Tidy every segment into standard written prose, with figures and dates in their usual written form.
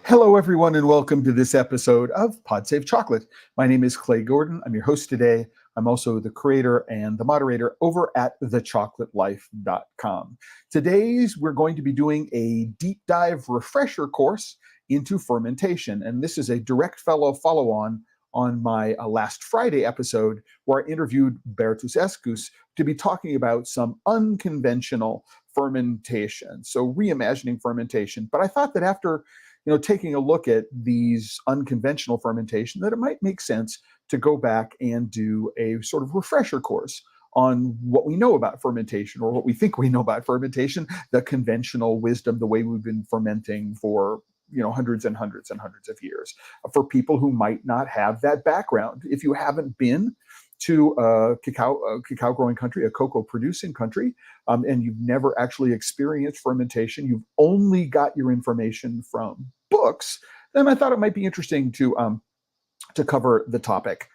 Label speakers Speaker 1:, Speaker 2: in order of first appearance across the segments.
Speaker 1: Hello, everyone, and welcome to this episode of Pod Save Chocolate. My name is Clay Gordon. I'm your host today. I'm also the creator and the moderator over at TheChocolateLife.com. Today's we're going to be doing a deep dive refresher course into fermentation, and this is a direct follow-on on my last Friday episode where I interviewed Bertus Escus to be talking about some unconventional fermentation, so reimagining fermentation. But I thought that after taking a look at these unconventional fermentation, that it might make sense to go back and do a sort of refresher course on what we know about fermentation, or what we think we know about fermentation, the conventional wisdom, the way we've been fermenting for hundreds and hundreds and hundreds of years, for people who might not have that background. If you haven't been to a cacao growing country, a cocoa producing country, and you've never actually experienced fermentation, you've only got your information from books, then I thought it might be interesting to cover the topic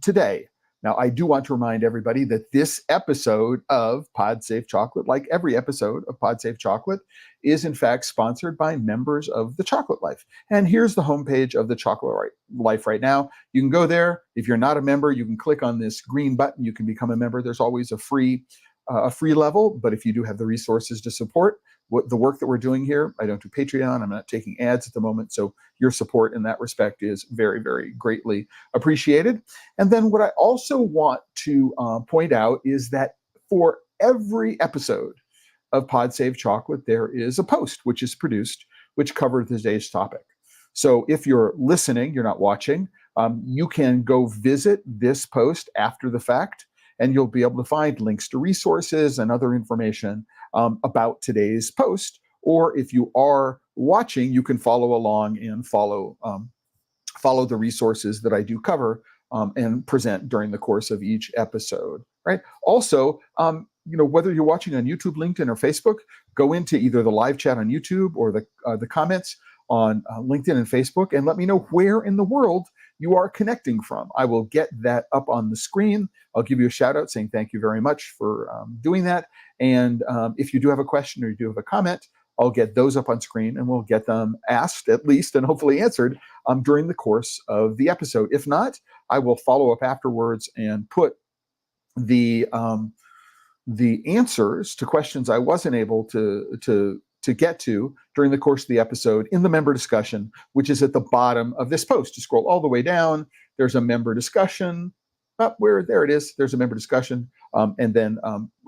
Speaker 1: today. Now, I do want to remind everybody that this episode of Pod Save Chocolate, like every episode of Pod Save Chocolate, is in fact sponsored by members of The Chocolate Life. And here's the homepage of The Chocolate Life right now. You can go there. If you're not a member, you can click on this green button. You can become a member. There's always a free level, but if you do have the resources to support the work that we're doing here, I don't do Patreon. I'm not taking ads at the moment. So your support in that respect is very, very greatly appreciated. And then what I also want to point out is that for every episode of Pod Save Chocolate, there is a post which is produced, which covers today's topic. So if you're listening, you're not watching, you can go visit this post after the fact, and you'll be able to find links to resources and other information about today's post. Or if you are watching, you can follow along and follow the resources that I do cover and present during the course of each episode. Right. Also, whether you're watching on YouTube, LinkedIn, or Facebook, go into either the live chat on YouTube or the comments on LinkedIn and Facebook, and let me know where in the world you are connecting from. I will get that up on the screen. I'll give you a shout out saying thank you very much for doing that. And if you do have a question or you do have a comment, I'll get those up on screen and we'll get them asked at least and hopefully answered during the course of the episode. If not, I will follow up afterwards and put the answers to questions I wasn't able to get to during the course of the episode in the member discussion, which is at the bottom of this post. You scroll all the way down, there's a member discussion. There it is. There's a member discussion. And then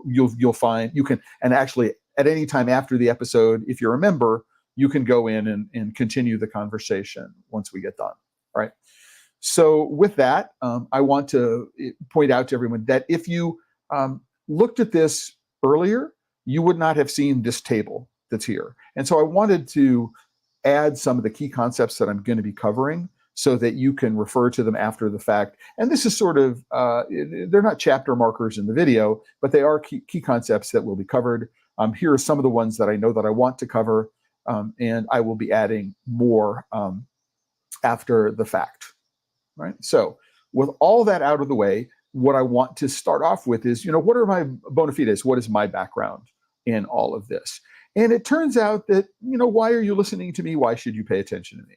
Speaker 1: you'll find, you can, and actually at any time after the episode, if you're a member, you can go in and continue the conversation once we get done. All right. So with that, I want to point out to everyone that if you looked at this earlier, you would not have seen this table that's here. And so I wanted to add some of the key concepts that I'm going to be covering so that you can refer to them after the fact. And this is sort of, they're not chapter markers in the video, but they are key concepts that will be covered. Here are some of the ones that I know that I want to cover, and I will be adding more after the fact. Right? So with all that out of the way, what I want to start off with is, what are my bona fides? What is my background in all of this? And it turns out that, why are you listening to me? Why should you pay attention to me?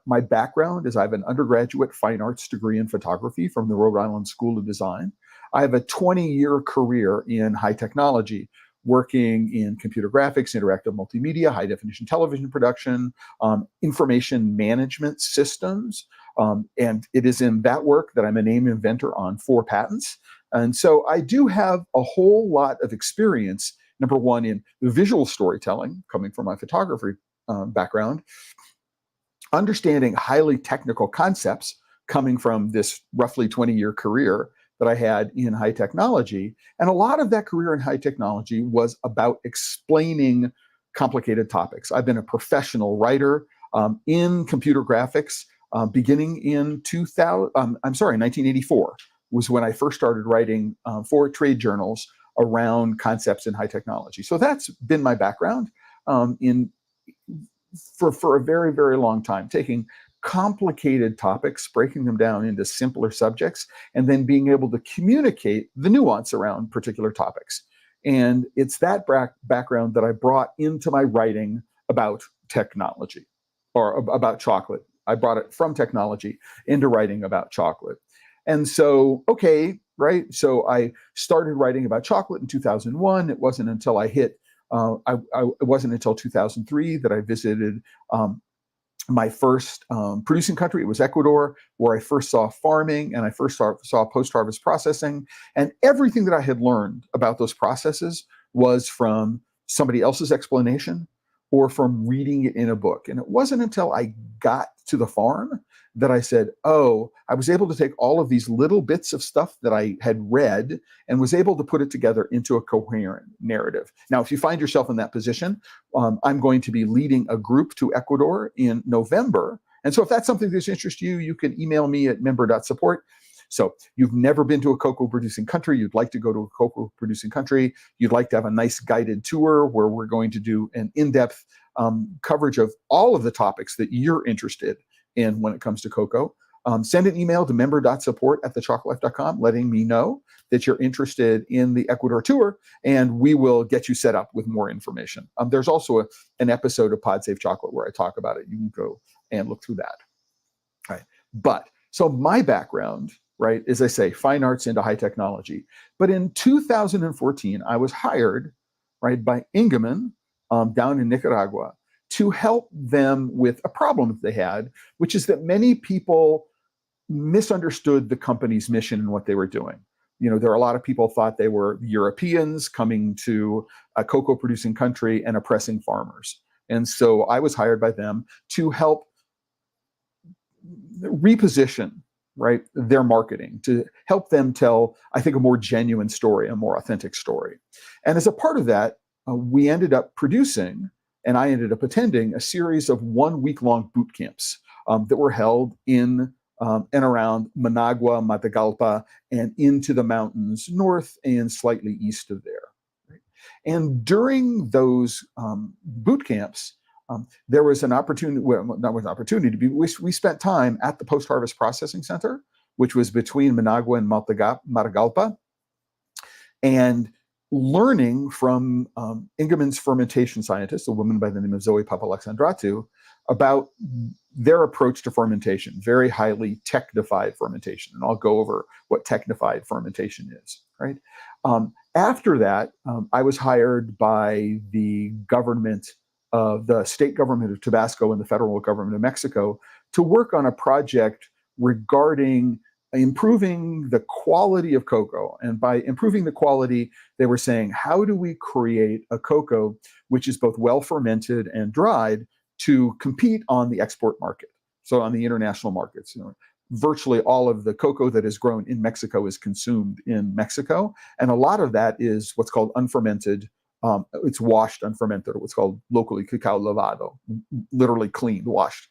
Speaker 1: My background is I have an undergraduate fine arts degree in photography from the Rhode Island School of Design. I have a 20-year career in high technology, working in computer graphics, interactive multimedia, high definition television production, information management systems. And it is in that work that I'm a named inventor on 4 patents. And so I do have a whole lot of experience, number one, in visual storytelling, coming from my photography background, understanding highly technical concepts coming from this roughly 20-year career that I had in high technology. And a lot of that career in high technology was about explaining complicated topics. I've been a professional writer in computer graphics beginning in 1984 was when I first started writing for trade journals around concepts in high technology. So that's been my background for a very, very long time, taking complicated topics, breaking them down into simpler subjects, and then being able to communicate the nuance around particular topics. And it's that background that I brought into my writing about technology. or about chocolate. I brought it from technology into writing about chocolate. And so, okay, right. So I started writing about chocolate in 2001. It wasn't until I hit, it wasn't until 2003 that I visited my first producing country. It was Ecuador, where I first saw farming and I first saw post-harvest processing. And everything that I had learned about those processes was from somebody else's explanation or from reading it in a book. And it wasn't until I got to the farm that I said, oh, I was able to take all of these little bits of stuff that I had read and was able to put it together into a coherent narrative. Now, if you find yourself in that position, I'm going to be leading a group to Ecuador in November. And so if that's something that interests you, you can email me at member.support. So you've never been to a cocoa producing country, you'd like to go to a cocoa producing country, you'd like to have a nice guided tour where we're going to do an in-depth coverage of all of the topics that you're interested in when it comes to cocoa. Send an email to member.support@thechocolatelife.com letting me know that you're interested in the Ecuador tour, and we will get you set up with more information. There's also an episode of Pod Safe Chocolate where I talk about it. You can go and look through that. All right. But so my background, right, as I say, fine arts into high technology. But in 2014, I was hired, right, by Ingemann down in Nicaragua to help them with a problem that they had, which is that many people misunderstood the company's mission and what they were doing. You know, there are a lot of people thought they were Europeans coming to a cocoa producing country and oppressing farmers. And so I was hired by them to help reposition, right, their marketing, to help them tell, I think, a more genuine story, a more authentic story. And as a part of that, we ended up producing, and I ended up attending, a series of 1 week-long boot camps that were held in and around Managua, Matagalpa, and into the mountains north and slightly east of there. Right? And during those boot camps, there was an opportunity, well, not an opportunity, we spent time at the Post-Harvest Processing Center, which was between Managua and Matagalpa, and learning from Ingemann's fermentation scientist, a woman by the name of Zoe Papalexandratu, about their approach to fermentation, very highly technified fermentation. And I'll go over what technified fermentation is, right? After that, I was hired by the government of the state government of Tabasco and the federal government of Mexico to work on a project regarding improving the quality of cocoa. And by improving the quality, they were saying, how do we create a cocoa which is both well fermented and dried to compete on the export market? So on the international markets, you know, virtually all of the cocoa that is grown in Mexico is consumed in Mexico. And a lot of that is what's called unfermented. It's washed unfermented, or what's called locally cacao lavado, literally cleaned, washed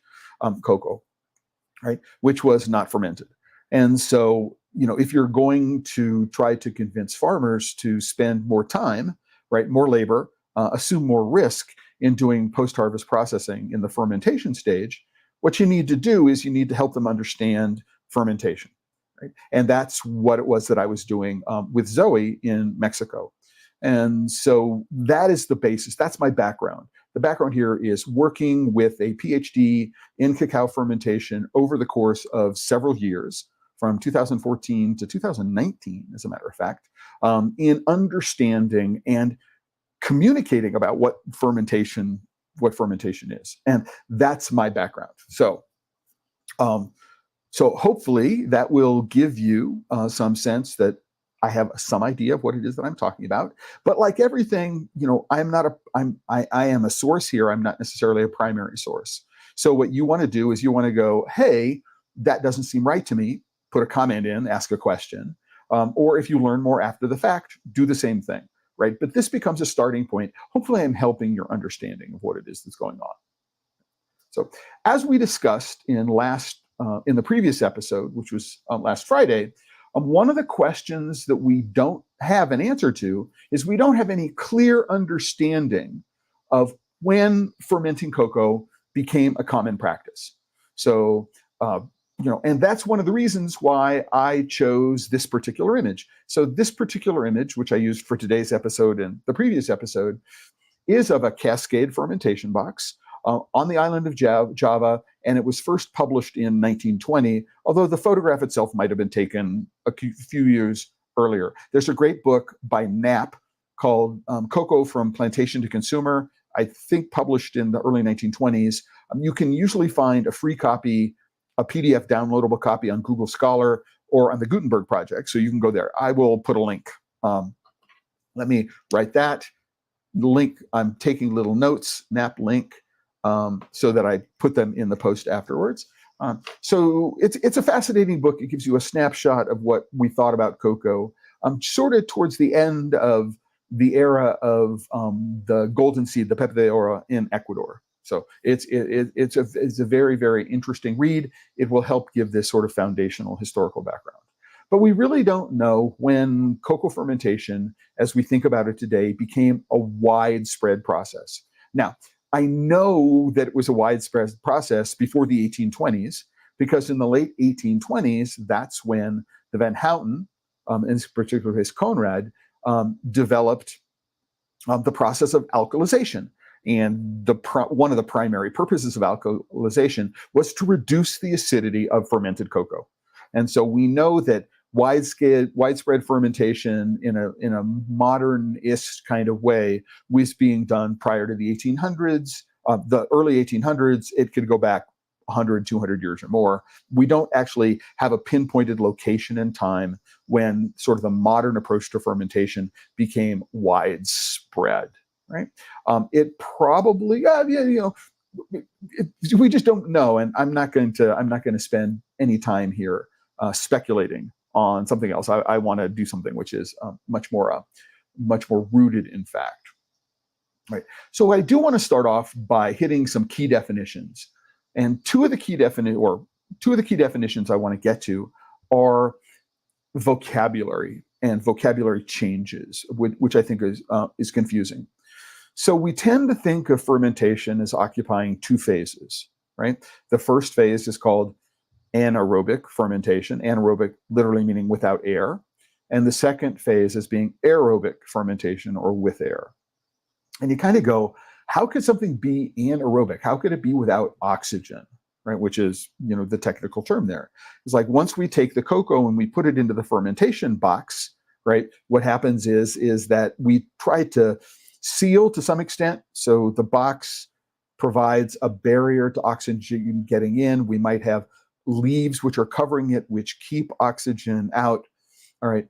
Speaker 1: cocoa, right? Which was not fermented. And so, you know, if you're going to try to convince farmers to spend more time, right, more labor, assume more risk in doing post-harvest processing in the fermentation stage, what you need to do is you need to help them understand fermentation, right? And that's what it was that I was doing with Zoe in Mexico. And so that is the basis. That's my background. The background here is working with a PhD in cacao fermentation over the course of several years, from 2014 to 2019, as a matter of fact, in understanding and communicating about what fermentation is. And that's my background. So hopefully that will give you some sense that I have some idea of what it is that I'm talking about. But like everything, you know, I am a source here. I'm not necessarily a primary source. So what you want to do is you want to go, hey, that doesn't seem right to me. Put a comment in, ask a question. Or if you learn more after the fact, do the same thing, right? But this becomes a starting point. Hopefully I'm helping your understanding of what it is that's going on. So as we discussed in the previous episode, which was last Friday, one of the questions that we don't have an answer to is we don't have any clear understanding of when fermenting cocoa became a common practice. So, you know, and that's one of the reasons why I chose this particular image. So this particular image, which I used for today's episode and the previous episode, is of a cascade fermentation box. on the island of Java, and it was first published in 1920, although the photograph itself might have been taken a few years earlier. There's a great book by Knapp called Cocoa from Plantation to Consumer, I think published in the early 1920s. You can usually find a free copy, a PDF downloadable copy on Google Scholar or on the Gutenberg Project, so you can go there. I will put a link. Let me write that. The link, I'm taking little notes, Knapp link, so that I put them in the post afterwards. So it's a fascinating book. It gives you a snapshot of what we thought about cocoa, sort of towards the end of the era of the golden seed, the Pepe de Oro in Ecuador. So it's a very, very interesting read. It will help give this sort of foundational historical background. But we really don't know when cocoa fermentation, as we think about it today, became a widespread process. Now, I know that it was a widespread process before the 1820s, because in the late 1820s, that's when the Van Houten, in particular his Conrad, developed the process of alkalization. And one of the primary purposes of alkalization was to reduce the acidity of fermented cocoa. And so we know that widespread fermentation in a modernist kind of way was being done prior to the 1800s. The early 1800s, it could go back 100, 200 years or more. We don't actually have a pinpointed location in time when sort of the modern approach to fermentation became widespread, right? It probably, we just don't know, and I'm not going to spend any time here speculating on something else. I want to do something which is much more rooted in fact. Right. So I do want to start off by hitting some key definitions, and two of the key definitions I want to get to are vocabulary and vocabulary changes, which I think is confusing. So we tend to think of fermentation as occupying two phases, right? The first phase is called anaerobic fermentation, anaerobic literally meaning without air, and the second phase is being aerobic fermentation, or with air. And you kind of go, how could something be anaerobic? How could it be without oxygen, right? Which is, the technical term there. It's like once we take the cocoa and we put it into the fermentation box, right? What happens is that we try to seal to some extent. So the box provides a barrier to oxygen getting in. We might have leaves which are covering it, which keep oxygen out. All right.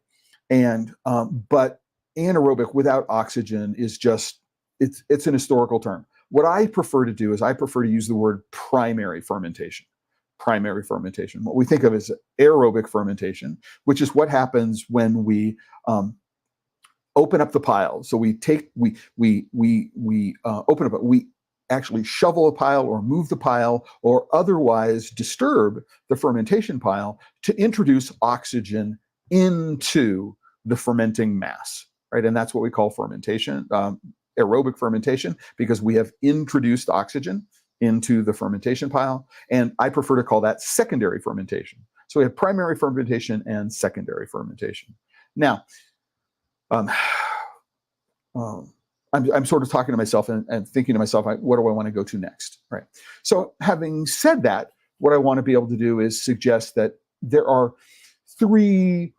Speaker 1: And but anaerobic without oxygen is just, it's an historical term. What I prefer to do is I prefer to use the word primary fermentation. Primary fermentation. What we think of as aerobic fermentation, which is what happens when we open up the pile. So we open up, we actually shovel a pile or move the pile or otherwise disturb the fermentation pile to introduce oxygen into the fermenting mass, right? And that's what we call fermentation, aerobic fermentation, because we have introduced oxygen into the fermentation pile. And I prefer to call that secondary fermentation. So we have primary fermentation and secondary fermentation. Now, I'm sort of talking to myself and thinking to myself, what do I want to go to next, right? So having said that, what I want to be able to do is suggest that there are three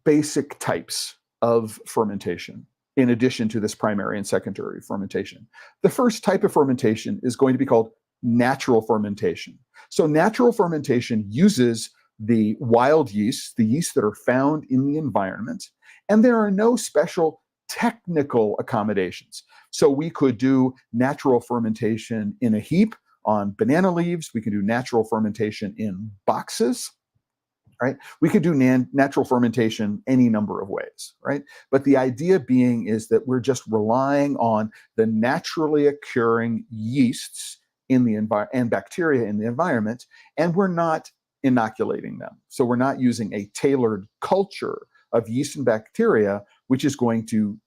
Speaker 1: basic types of fermentation in addition to this primary and secondary fermentation. The first type of fermentation is going to be called natural fermentation. So natural fermentation uses the wild yeasts, the yeasts that are found in the environment, and there are no special technical accommodations. So we could do natural fermentation in a heap on banana leaves. We could do natural fermentation in boxes, right? We could do natural fermentation any number of ways, right? But the idea being is that we're just relying on the naturally occurring yeasts in the environment and bacteria in the environment, and we're not inoculating them. So we're not using a tailored culture of yeast and bacteria, which is going to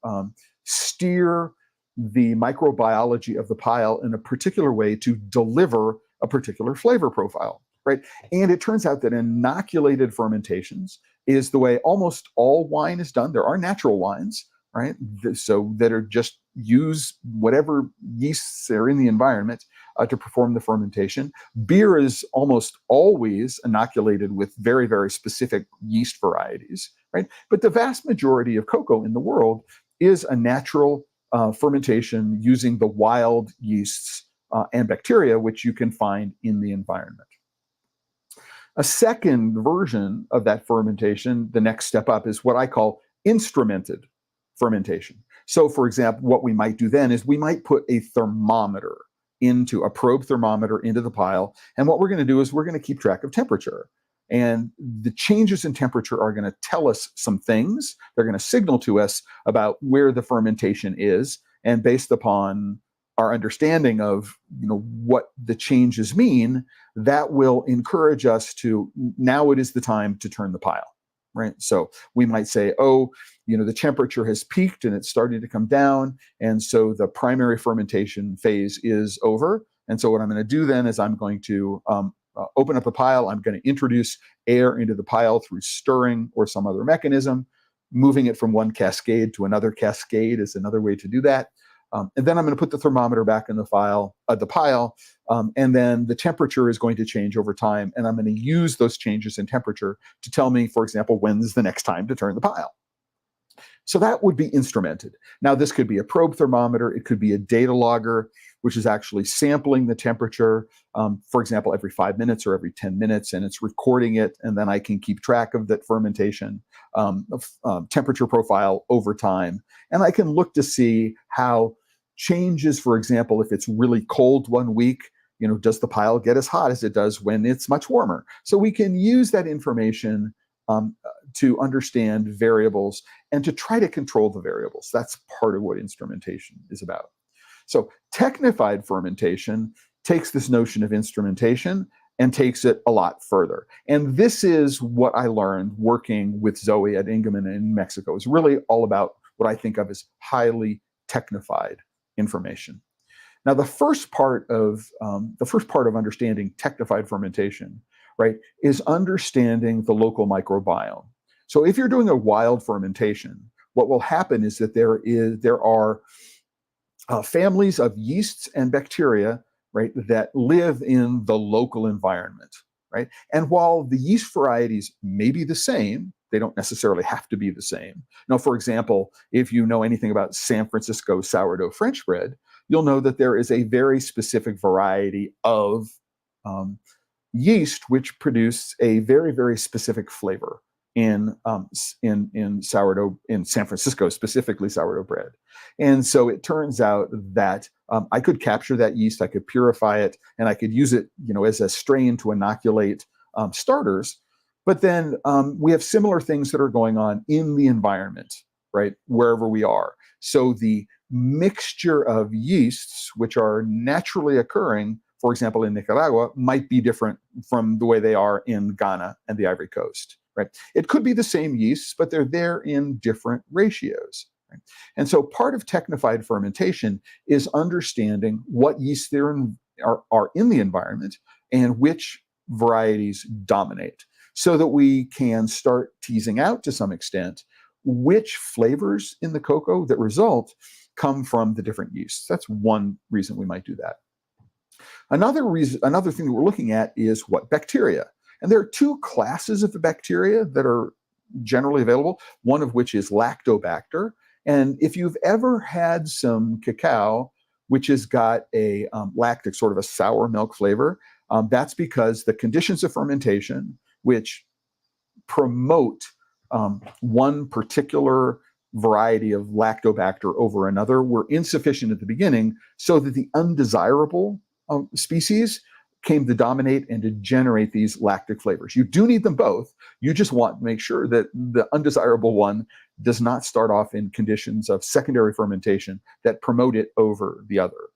Speaker 1: steer the microbiology of the pile in a particular way to deliver a particular flavor profile, right? And it turns out that inoculated fermentations is the way almost all wine is done. There are natural wines, right? So that are just use whatever yeasts are in the environment to perform the fermentation. Beer is almost always inoculated with very, very specific yeast varieties, right? But the vast majority of cocoa in the world is a natural fermentation using the wild yeasts and bacteria, which you can find in the environment. A second version of that fermentation, the next step up, is what I call instrumented fermentation. So, for example, what we might do then is we might put a probe thermometer into the pile. And what we're going to do is we're going to keep track of temperature. And the changes in temperature are going to tell us some things. They're going to signal to us about where the fermentation is. And based upon our understanding of what the changes mean, that will encourage us to, now it is the time to turn the pile, right? So we might say, the temperature has peaked and it's starting to come down, and so the primary fermentation phase is over. And so what I'm going to do then is I'm going to open up the pile. I'm going to introduce air into the pile through stirring or some other mechanism. Moving it from one cascade to another cascade is another way to do that. And then I'm going to put the thermometer back in the pile, and then the temperature is going to change over time. And I'm going to use those changes in temperature to tell me, for example, when's the next time to turn the pile. So that would be instrumented. Now, this could be a probe thermometer. It could be a data logger, which is actually sampling the temperature, for example, every 5 minutes or every 10 minutes, and it's recording it. And then I can keep track of that fermentation temperature profile over time. And I can look to see how changes, for example, if it's really cold one week, does the pile get as hot as it does when it's much warmer? So we can use that information to understand variables and to try to control the variables. That's part of what instrumentation is about. So technified fermentation takes this notion of instrumentation and takes it a lot further. And this is what I learned working with Zoe at Ingeman in Mexico. It's really all about what I think of as highly technified information. Now, the first part of understanding technified fermentation, right, is understanding the local microbiome. So if you're doing a wild fermentation, what will happen is that there are families of yeasts and bacteria, right, that live in the local environment, right? And while the yeast varieties may be the same, they don't necessarily have to be the same. Now, for example, if you know anything about San Francisco sourdough French bread, you'll know that there is a very specific variety of yeast which produce a very, very specific flavor in sourdough, in San Francisco, specifically sourdough bread. And so it turns out that I could capture that yeast, I could purify it, and I could use it, as a strain to inoculate starters. But then we have similar things that are going on in the environment, right, wherever we are. So the mixture of yeasts, which are naturally occurring, for example, in Nicaragua, might be different from the way they are in Ghana and the Ivory Coast, right? It could be the same yeasts, but they're there in different ratios. Right? And so part of technified fermentation is understanding what yeasts there are in the environment and which varieties dominate, so that we can start teasing out to some extent which flavors in the cocoa that result come from the different yeasts. That's one reason we might do that. Another thing that we're looking at is what bacteria. And there are two classes of the bacteria that are generally available, one of which is Lactobacter. And if you've ever had some cacao, which has got a lactic, sort of a sour milk flavor, that's because the conditions of fermentation, which promote one particular variety of Lactobacter over another, were insufficient at the beginning, so that the undesirable species came to dominate and to generate these lactic flavors. You do need them both. You just want to make sure that the undesirable one does not start off in conditions of secondary fermentation that promote it over the other.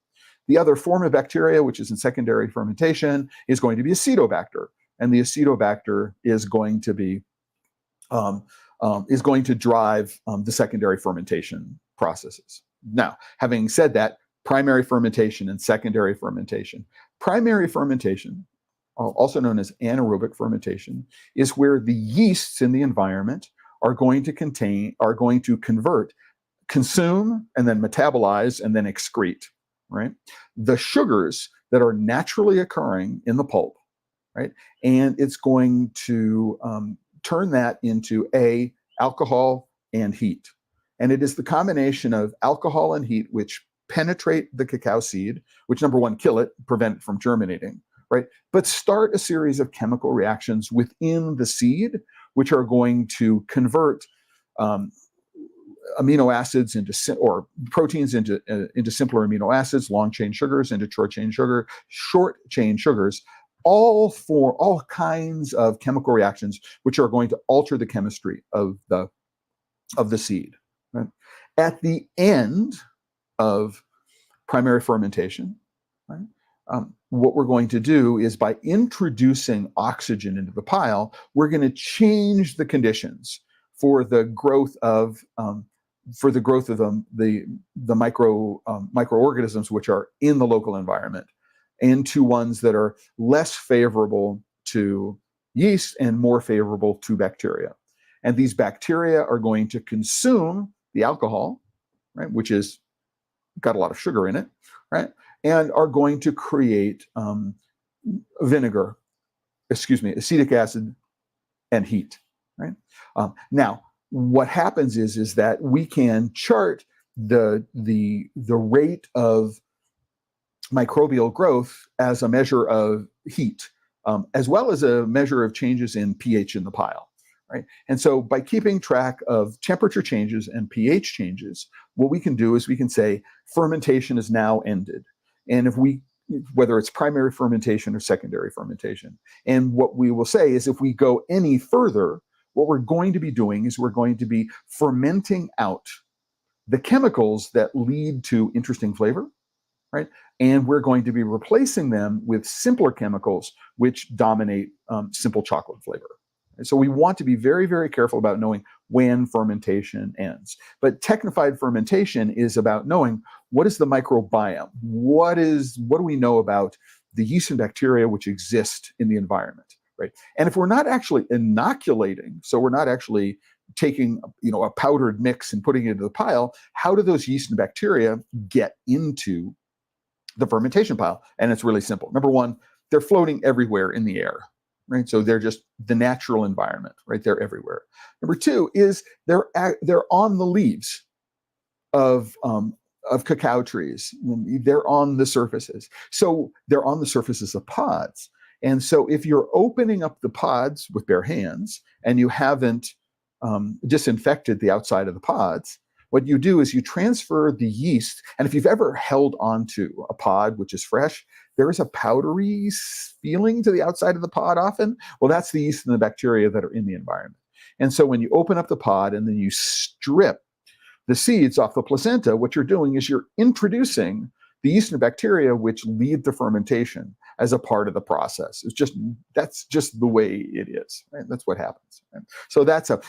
Speaker 1: The other form of bacteria, which is in secondary fermentation, is going to be Acetobacter. And the Acetobacter is going to be drive the secondary fermentation processes. Now, having said that, primary fermentation and secondary fermentation. Primary fermentation, also known as anaerobic fermentation, is where the yeasts in the environment are going to convert consume and then metabolize and then excrete, right? The sugars that are naturally occurring in the pulp, right? And it's going to turn that into alcohol and heat. And it is the combination of alcohol and heat which penetrate the cacao seed, which number one, kill it, prevent it from germinating, right? But start a series of chemical reactions within the seed, which are going to convert amino acids or proteins into simpler amino acids, long chain sugars into short chain sugars, all kinds of chemical reactions which are going to alter the chemistry of the seed. Right? At the end of primary fermentation, right, what we're going to do is, by introducing oxygen into the pile, we're going to change the conditions for the growth of the microorganisms which are in the local environment, into ones that are less favorable to yeast and more favorable to bacteria. And these bacteria are going to consume the alcohol, right, which is got a lot of sugar in it, right, and are going to create acetic acid and heat, right? Now, what happens is that we can chart the rate of microbial growth as a measure of heat, as well as a measure of changes in pH in the pile, right? And so by keeping track of temperature changes and pH changes, what we can do is we can say fermentation is now ended. And whether it's primary fermentation or secondary fermentation. And what we will say is, if we go any further, what we're going to be doing is we're going to be fermenting out the chemicals that lead to interesting flavor, right? And we're going to be replacing them with simpler chemicals which dominate simple chocolate flavor. And so we want to be very, very careful about knowing when fermentation ends. But technified fermentation is about knowing, what is the microbiome? What do we know about the yeast and bacteria which exist in the environment, right? And if we're not actually inoculating, so we're not actually taking a powdered mix and putting it into the pile, how do those yeast and bacteria get into the fermentation pile? And it's really simple. Number one, they're floating everywhere in the air, right? So they're just the natural environment, right? They're everywhere. Number two is they're on the leaves of cacao trees. They're on the surfaces. So they're on the surfaces of pods. And so if you're opening up the pods with bare hands and you haven't disinfected the outside of the pods, what you do is you transfer the yeast. And if you've ever held onto a pod which is fresh, there is a powdery feeling to the outside of the pod often. Well, that's the yeast and the bacteria that are in the environment. And so when you open up the pod and then you strip the seeds off the placenta, what you're doing is you're introducing the yeast and bacteria which lead to fermentation as a part of the process. That's just the way it is, right? That's what happens. Right?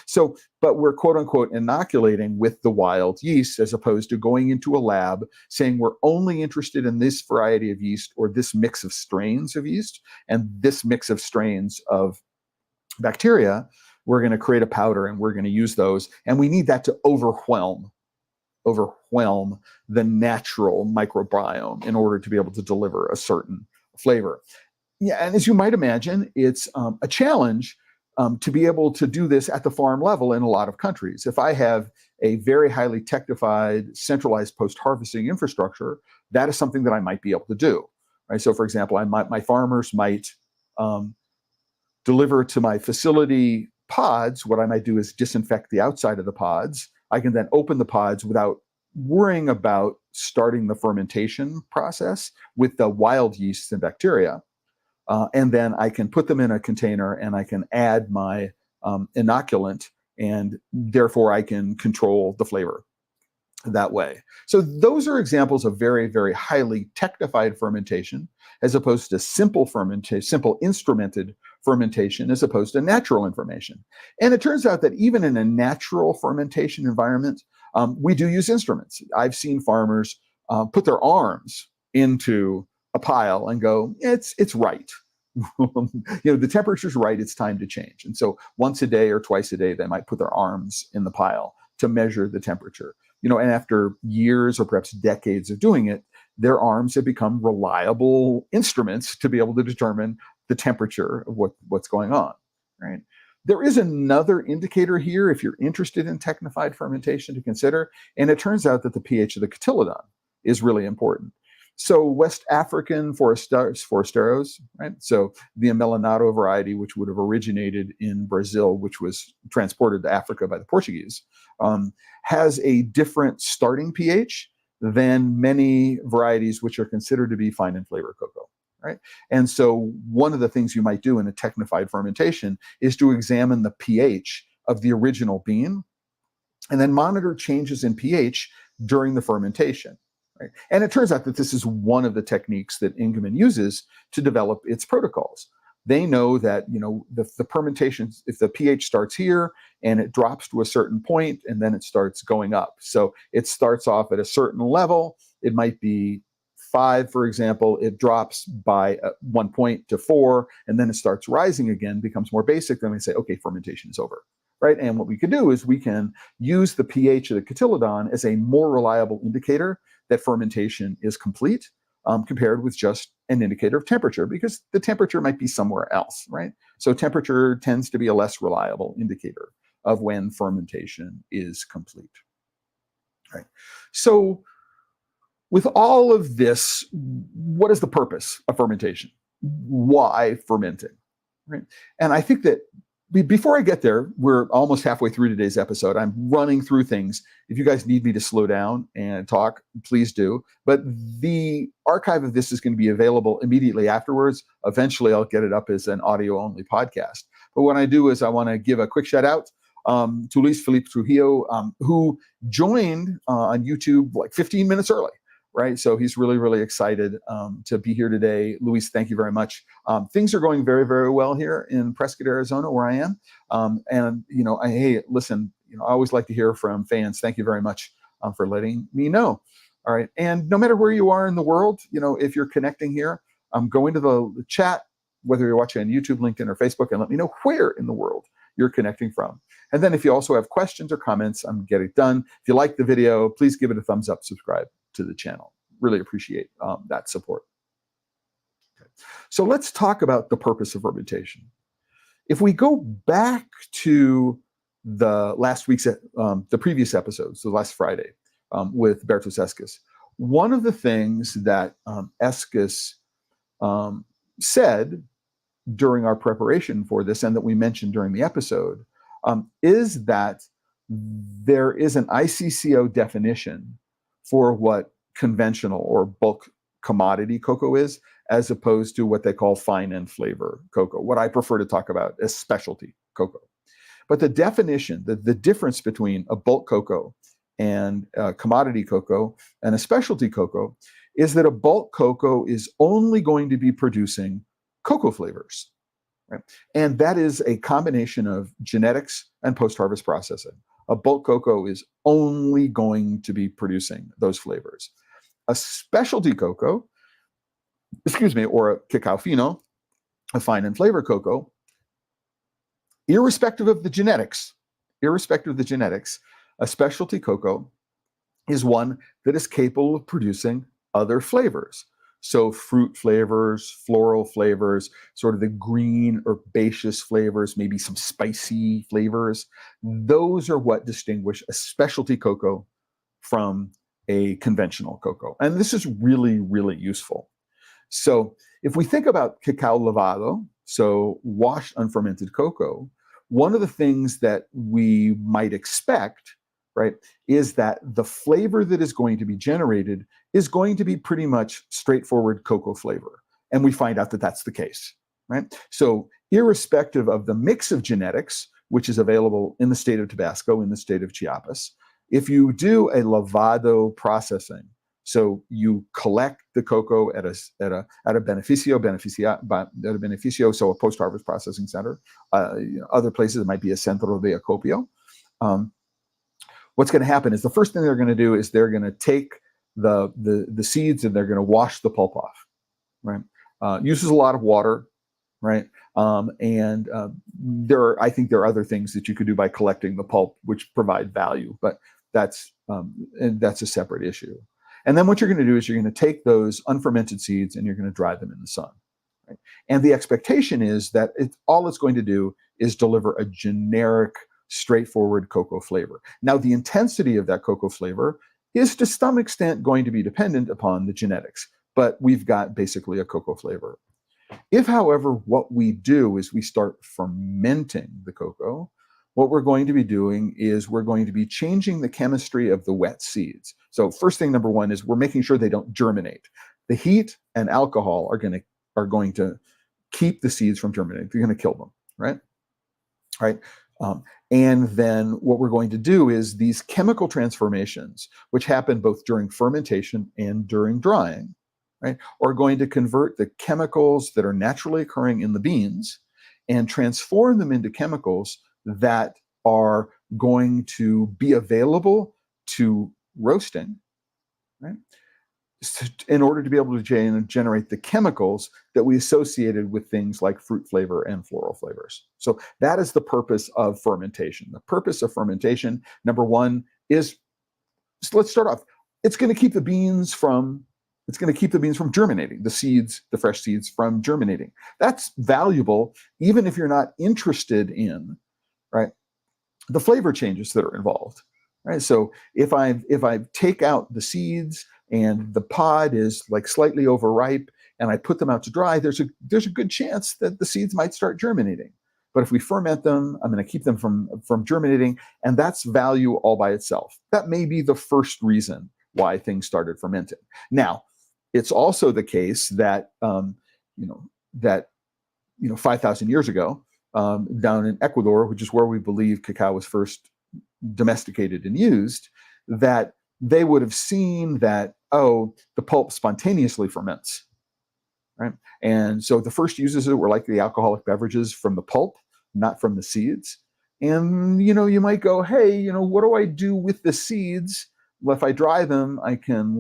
Speaker 1: So but we're quote unquote inoculating with the wild yeast, as opposed to going into a lab saying we're only interested in this variety of yeast or this mix of strains of yeast and this mix of strains of bacteria. We're going to create a powder and we're going to use those. And we need that to overwhelm the natural microbiome in order to be able to deliver a certain flavor. Yeah, and as you might imagine, it's a challenge to be able to do this at the farm level in a lot of countries. If I have a very highly technified, centralized post-harvesting infrastructure, that is something that I might be able to do. Right? So, for example, my farmers might deliver to my facility pods. What I might do is disinfect the outside of the pods. I can then open the pods without worrying about starting the fermentation process with the wild yeast and bacteria. And then I can put them in a container and I can add my inoculant, and therefore I can control the flavor that way. So those are examples of very, very highly technified fermentation, as opposed to simple instrumented fermentation, as opposed to natural fermentation. And it turns out that even in a natural fermentation environment, we do use instruments. I've seen farmers put their arms into a pile and go, it's right. The temperature's right, it's time to change. And so once a day or twice a day, they might put their arms in the pile to measure the temperature. and after years or perhaps decades of doing it, their arms have become reliable instruments to be able to determine the temperature of what's going on, right? There is another indicator here if you're interested in technified fermentation to consider, and it turns out that the pH of the cotyledon is really important. So West African Forasteros, right? So the Amelinado variety, which would have originated in Brazil, which was transported to Africa by the Portuguese, has a different starting pH than many varieties which are considered to be fine in flavor cocoa, right? And so one of the things you might do in a technified fermentation is to examine the pH of the original bean and then monitor changes in pH during the fermentation. Right? And it turns out that this is one of the techniques that Ingemann uses to develop its protocols. They know that the fermentation, if the pH starts here and it drops to a certain point and then it starts going up. So it starts off at a certain level. It might be 5, for example. It drops by 1 point to 4, and then it starts rising again, becomes more basic. Then we say, okay, fermentation is over. Right? And what we can do is we can use the pH of the cotyledon as a more reliable indicator that fermentation is complete, compared with just an indicator of temperature, because the temperature might be somewhere else, right? So temperature tends to be a less reliable indicator of when fermentation is complete, right? So with all of this, what is the purpose of fermentation? Why fermenting, right? And I think that before I get there, we're almost halfway through today's episode. I'm running through things. If you guys need me to slow down and talk, please do. But the archive of this is going to be available immediately afterwards. Eventually, I'll get it up as an audio-only podcast. But what I do is I want to give a quick shout out to Luis Felipe Trujillo, who joined on YouTube like 15 minutes early. Right. So he's really, really excited to be here today. Luis, thank you very much. Things are going very, very well here in Prescott, Arizona, where I am. Hey, listen, I always like to hear from fans. Thank you very much for letting me know. All right. And no matter where you are in the world, if you're connecting here, go into the chat, whether you're watching on YouTube, LinkedIn, or Facebook, and let me know where in the world you're connecting from. And then if you also have questions or comments, I'm getting it done. If you like the video, please give it a thumbs up, subscribe to the channel. Really appreciate that support. Okay. So let's talk about the purpose of fermentation. If we go back to the previous episode, so last Friday, with Bertus Esquis, one of the things that Esquis said during our preparation for this, and that we mentioned during the episode, is that there is an ICCO definition for what conventional or bulk commodity cocoa is, as opposed to what they call fine and flavor cocoa, what I prefer to talk about as specialty cocoa. But the definition, the difference between a bulk cocoa and a commodity cocoa and a specialty cocoa is that a bulk cocoa is only going to be producing cocoa flavors. Right? And that is a combination of genetics and post-harvest processing. A bulk cocoa is only going to be producing those flavors. A specialty cocoa, or a cacao fino, a fine and flavor cocoa, irrespective of the genetics, a specialty cocoa is one that is capable of producing other flavors. So fruit flavors, floral flavors, sort of the green herbaceous flavors, maybe some spicy flavors. Those are what distinguish a specialty cocoa from a conventional cocoa. And this is really, really useful. So if we think about cacao lavado, so washed unfermented cocoa, one of the things that we might expect, right, is that the flavor that is going to be generated is going to be pretty much straightforward cocoa flavor. And we find out that that's the case, right? So irrespective of the mix of genetics, which is available in the state of Tabasco, in the state of Chiapas, if you do a lavado processing, so you collect the cocoa at a beneficio, so a post-harvest processing center. Other places it might be a centro de acopio. What's going to happen is the first thing they're going to do is they're going to take the seeds and they're going to wash the pulp off. Right, uses a lot of water. Right, I think there are other things that you could do by collecting the pulp which provide value, but and that's a separate issue. And then what you're going to do is you're going to take those unfermented seeds and you're going to dry them in the sun. Right? And the expectation is that all it's going to do is deliver a generic, straightforward cocoa flavor. Now, the intensity of that cocoa flavor is to some extent going to be dependent upon the genetics, but we've got basically a cocoa flavor. If, however, what we do is we start fermenting the cocoa, what we're going to be doing is we're going to be changing the chemistry of the wet seeds. So first thing, number one, is we're making sure they don't germinate. The heat and alcohol are going to keep the seeds from germinating. They're going to kill them, right? Right. And then what we're going to do is these chemical transformations, which happen both during fermentation and during drying, right, are going to convert the chemicals that are naturally occurring in the beans and transform them into chemicals that are going to be available to roasting, right, in order to be able to generate the chemicals that we associated with things like fruit flavor and floral flavors. So that is the purpose of fermentation. The purpose of fermentation, number one, is, so let's start off. It's going to keep the beans from germinating, the seeds, the fresh seeds from germinating. That's valuable, even if you're not interested in, right, the flavor changes that are involved, right? So if I take out the seeds and the pod is like slightly overripe and I put them out to dry, there's a good chance that the seeds might start germinating. But if we ferment them, I'm going to keep them from germinating, and that's value all by itself. That may be the first reason why things started fermenting. Now, it's also the case that 5,000 years ago, down in Ecuador, which is where we believe cacao was first domesticated and used, that they would have seen that, the pulp spontaneously ferments, right? And so the first uses were like the alcoholic beverages from the pulp, not from the seeds. And, you might go, hey, what do I do with the seeds? Well, if I dry them, I can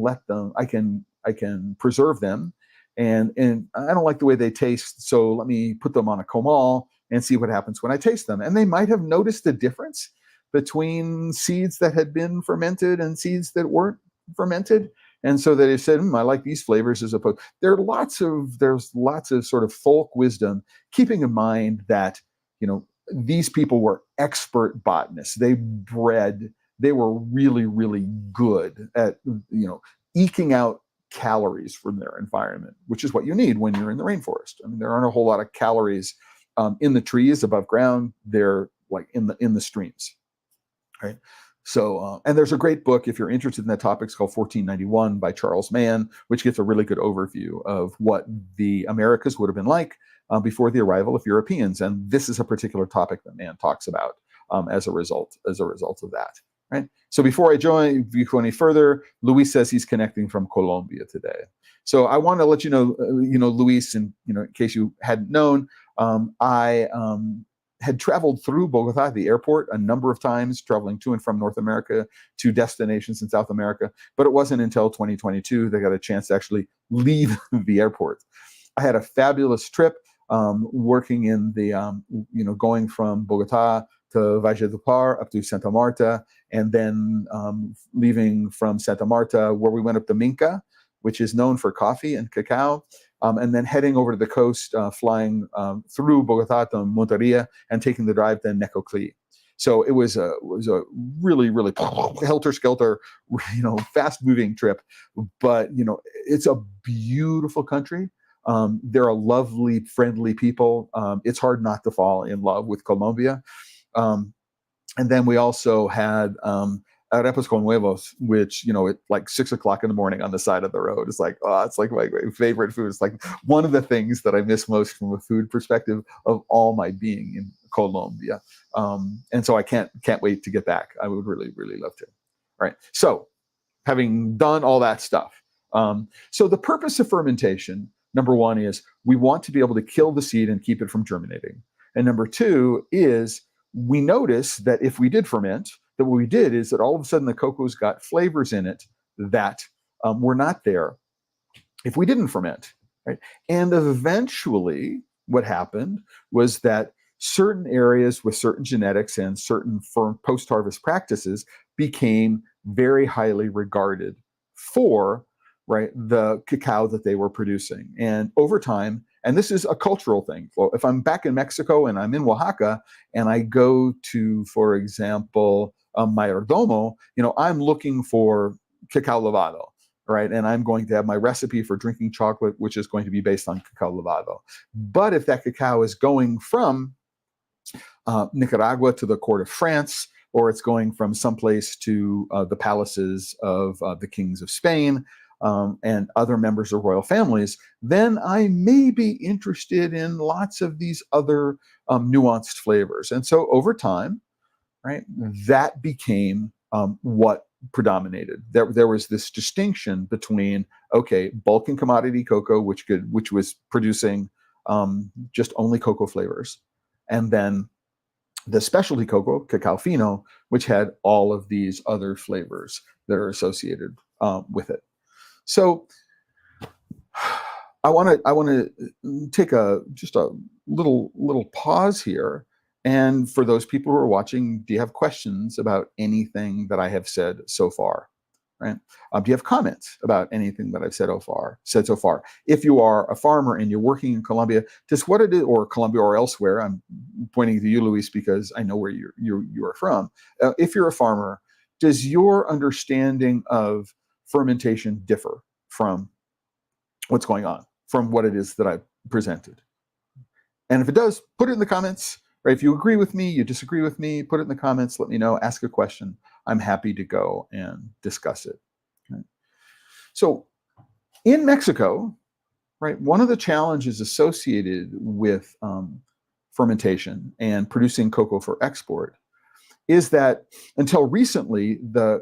Speaker 1: preserve them. And I don't like the way they taste, so let me put them on a comal and see what happens when I taste them. And they might have noticed a difference between seeds that had been fermented and seeds that weren't fermented. And so they said, I like these flavors as opposed. There's lots of sort of folk wisdom, keeping in mind that, these people were expert botanists. They were really, really good at, eking out calories from their environment, which is what you need when you're in the rainforest. I mean, there aren't a whole lot of calories in the trees above ground. They're like in the streams, right? So, and there's a great book, if you're interested in that topic, it's called 1491 by Charles Mann, which gives a really good overview of what the Americas would have been like before the arrival of Europeans. And this is a particular topic that Mann talks about as a result of that. Right. So before I go any further, Luis says he's connecting from Colombia today. So I want to let you know, Luis, and in case you hadn't known, I had traveled through Bogota, the airport, a number of times, traveling to and from North America to destinations in South America. But it wasn't until 2022 that I got a chance to actually leave the airport. I had a fabulous trip working in the, going from Bogota to Valledupar up to Santa Marta, and then leaving from Santa Marta, where we went up to Minca, which is known for coffee and cacao, and then heading over to the coast, flying through Bogota to Monteria, and taking the drive to Necoclí. So it was a really, really helter-skelter, fast-moving trip. But it's a beautiful country. They're a lovely, friendly people. It's hard not to fall in love with Colombia. And then we also had arepas con huevos, which, at like 6 o'clock in the morning on the side of the road. It's like, it's like my favorite food. It's like one of the things that I miss most from a food perspective of all my being in Colombia. And so I can't wait to get back. I would really, really love to. All right. So having done all that stuff. So the purpose of fermentation, number one, is we want to be able to kill the seed and keep it from germinating. And number two is we notice that if we did ferment, that what we did is that all of a sudden the cocoa's got flavors in it that were not there if we didn't ferment, right? And eventually what happened was that certain areas with certain genetics and certain post-harvest practices became very highly regarded for, right, the cacao that they were producing. And over time, and this is a cultural thing. Well, if I'm back in Mexico and I'm in Oaxaca and I go to, for example, Mayordomo, I'm looking for cacao lavado, right? And I'm going to have my recipe for drinking chocolate, which is going to be based on cacao lavado. But if that cacao is going from Nicaragua to the court of France, or it's going from someplace to the palaces of the kings of Spain, and other members of royal families, then I may be interested in lots of these other nuanced flavors. And so over time, right, that became what predominated. There was this distinction between, okay, bulk and commodity cocoa, which was producing just only cocoa flavors, and then the specialty cocoa, cacao fino, which had all of these other flavors that are associated with it. So I want to take just a little pause here. And for those people who are watching, do you have questions about anything that I have said so far? Right? Do you have comments about anything that I've said so far? If you are a farmer and you're working in Colombia, just what it is, or Colombia or elsewhere, I'm pointing to you, Luis, because I know where you are from. If you're a farmer, does your understanding of fermentation differ from what's going on, from what it is that I presented? And if it does, put it in the comments. Right? If you agree with me, you disagree with me, put it in the comments, let me know, ask a question. I'm happy to go and discuss it. Right? So in Mexico, right, one of the challenges associated with fermentation and producing cocoa for export is that until recently, the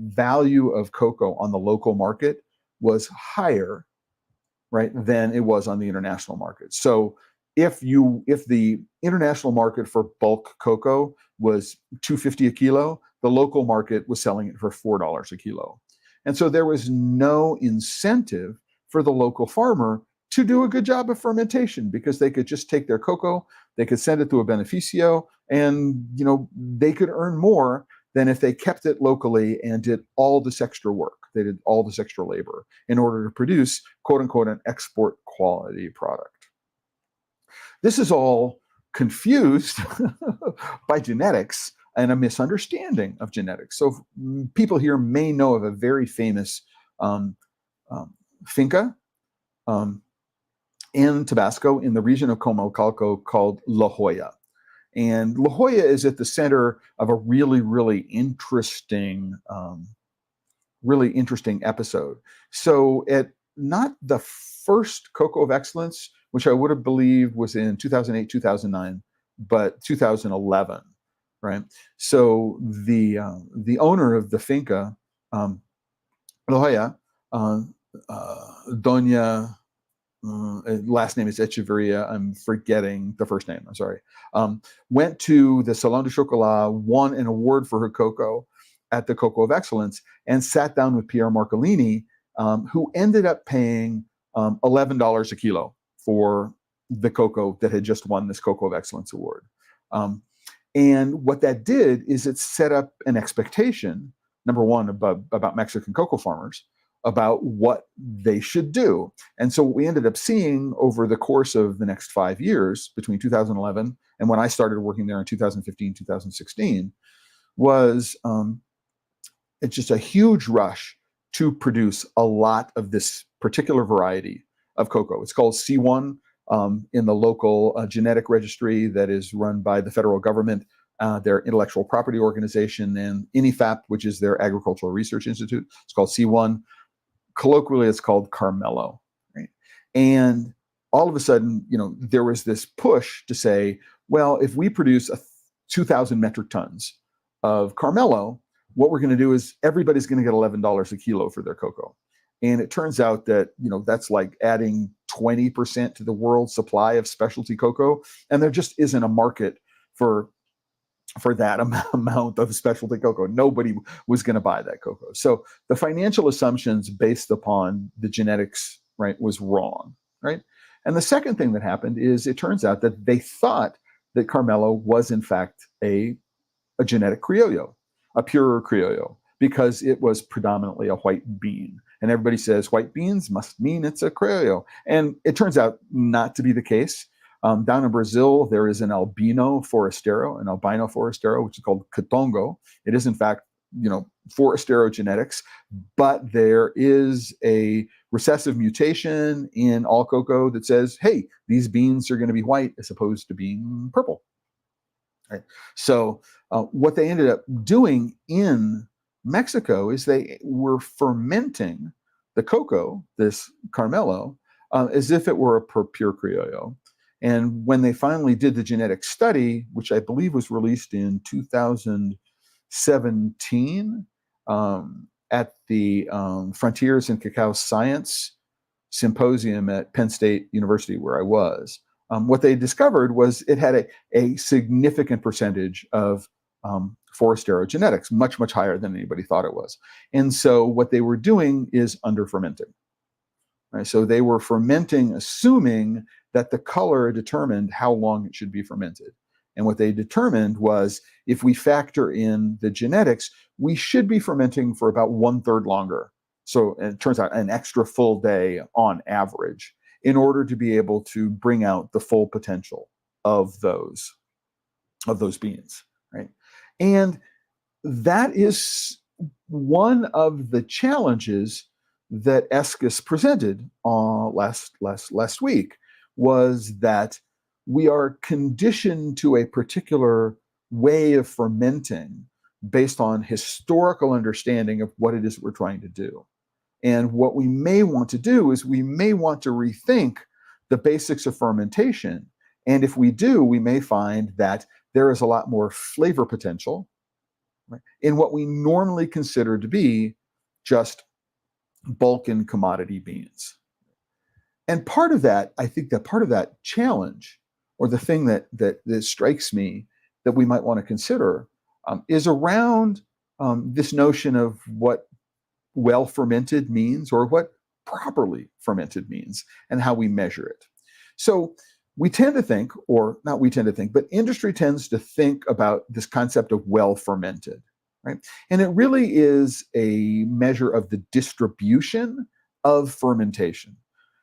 Speaker 1: value of cocoa on the local market was higher, right, than it was on the international market. So if the international market for bulk cocoa was $2.50 a kilo, the local market was selling it for $4 a kilo. And so there was no incentive for the local farmer to do a good job of fermentation, because they could just take their cocoa, they could send it to a beneficio, and they could earn more than if they kept it locally and did all this extra work. They did all this extra labor in order to produce, quote unquote, an export quality product. This is all confused by genetics and a misunderstanding of genetics. So people here may know of a very famous finca in Tabasco, in the region of Comalcalco, called La Jolla. And La Jolla is at the center of a really, really interesting episode. So at not the first Cocoa of Excellence, which I would have believed was in 2008, 2009, but 2011, right? So the owner of the finca, La Jolla, Doña, last name is Echeverria, I'm forgetting the first name, I'm sorry, went to the Salon de Chocolat, won an award for her cocoa at the Cocoa of Excellence, and sat down with Pierre Marcolini, who ended up paying $11 a kilo for the cocoa that had just won this Cocoa of Excellence award. And what that did is it set up an expectation, number one, about Mexican cocoa farmers, about what they should do. And so what we ended up seeing over the course of the next 5 years, between 2011 and when I started working there in 2015, 2016, was it's just a huge rush to produce a lot of this particular variety of cocoa. It's called C1 in the local genetic registry that is run by the federal government, their intellectual property organization, and INIFAP, which is their agricultural research institute. It's called C1. Colloquially, it's called Carmelo. Right? And all of a sudden, there was this push to say, well, if we produce 2,000 metric tons of Carmelo, what we're going to do is everybody's going to get $11 a kilo for their cocoa. And it turns out that, that's like adding 20% to the world's supply of specialty cocoa. And there just isn't a market for that amount of specialty cocoa. Nobody was going to buy that cocoa. So the financial assumptions based upon the genetics, right, was wrong, right? And the second thing that happened is it turns out that they thought that Carmelo was in fact a genetic Criollo, a purer Criollo, because it was predominantly a white bean. And everybody says white beans must mean it's a Criollo. And it turns out not to be the case. Down in Brazil, there is an albino forastero, which is called Catongo. It is in fact, forastero genetics, but there is a recessive mutation in all cocoa that says, hey, these beans are going to be white as opposed to being purple. Right? So what they ended up doing in Mexico is they were fermenting the cocoa, this Carmelo, as if it were a pure Criollo. And when they finally did the genetic study, which I believe was released in 2017 at the Frontiers in Cacao Science Symposium at Penn State University, where I was, what they discovered was it had a significant percentage of forastero genetics, much, much higher than anybody thought it was. And so what they were doing is under-fermenting. Right? So they were fermenting, assuming that the color determined how long it should be fermented. And what they determined was if we factor in the genetics, we should be fermenting for about 1/3 longer. So it turns out an extra full day on average in order to be able to bring out the full potential of those beans, right? And that is one of the challenges that Escas presented last week, was that we are conditioned to a particular way of fermenting based on historical understanding of what it is we're trying to do. And what we may want to do is we may want to rethink the basics of fermentation. And if we do, we may find that there is a lot more flavor potential, right, in what we normally consider to be just bulk and commodity beans. And part of that, I think that part of that challenge, or the thing that strikes me that we might want to consider, is around this notion of what well fermented means, or what properly fermented means, and how we measure it. So we tend to think, or not we tend to think, but industry tends to think about this concept of well fermented, right? And it really is a measure of the distribution of fermentation.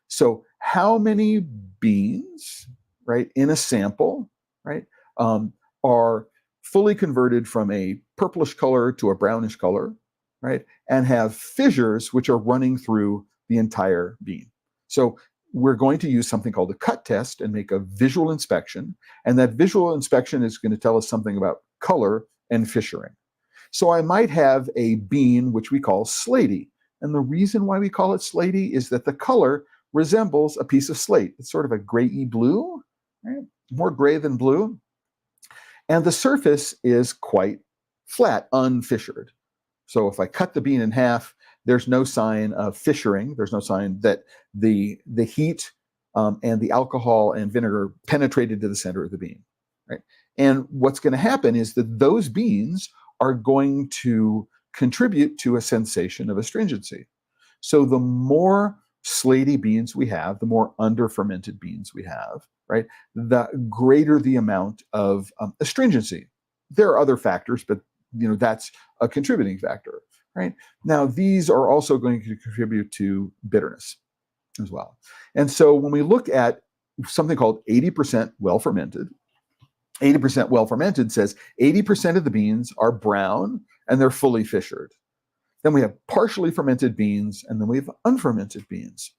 Speaker 1: So how many beans, right, in a sample, right, are fully converted from a purplish color to a brownish color, right, and have fissures which are running through the entire bean. So we're going to use something called a cut test and make a visual inspection, and that visual inspection is going to tell us something about color and fissuring. So I might have a bean which we call slaty, and the reason why we call it slaty is that the color resembles a piece of slate. It's sort of a grayy blue, right? More gray than blue, and the surface is quite flat, unfissured. So if I cut the bean in half, there's no sign of fissuring. There's no sign that the heat and the alcohol and vinegar penetrated to the center of the bean, right? And what's going to happen is that those beans are going to contribute to a sensation of astringency. So the more slaty beans we have, the more under-fermented beans we have, right, the greater the amount of astringency. There are other factors, but that's a contributing factor, right? Now, these are also going to contribute to bitterness as well. And so when we look at something called 80% well-fermented, 80% well-fermented says 80% of the beans are brown and they're fully fissured. Then we have partially fermented beans, and then we have unfermented beans.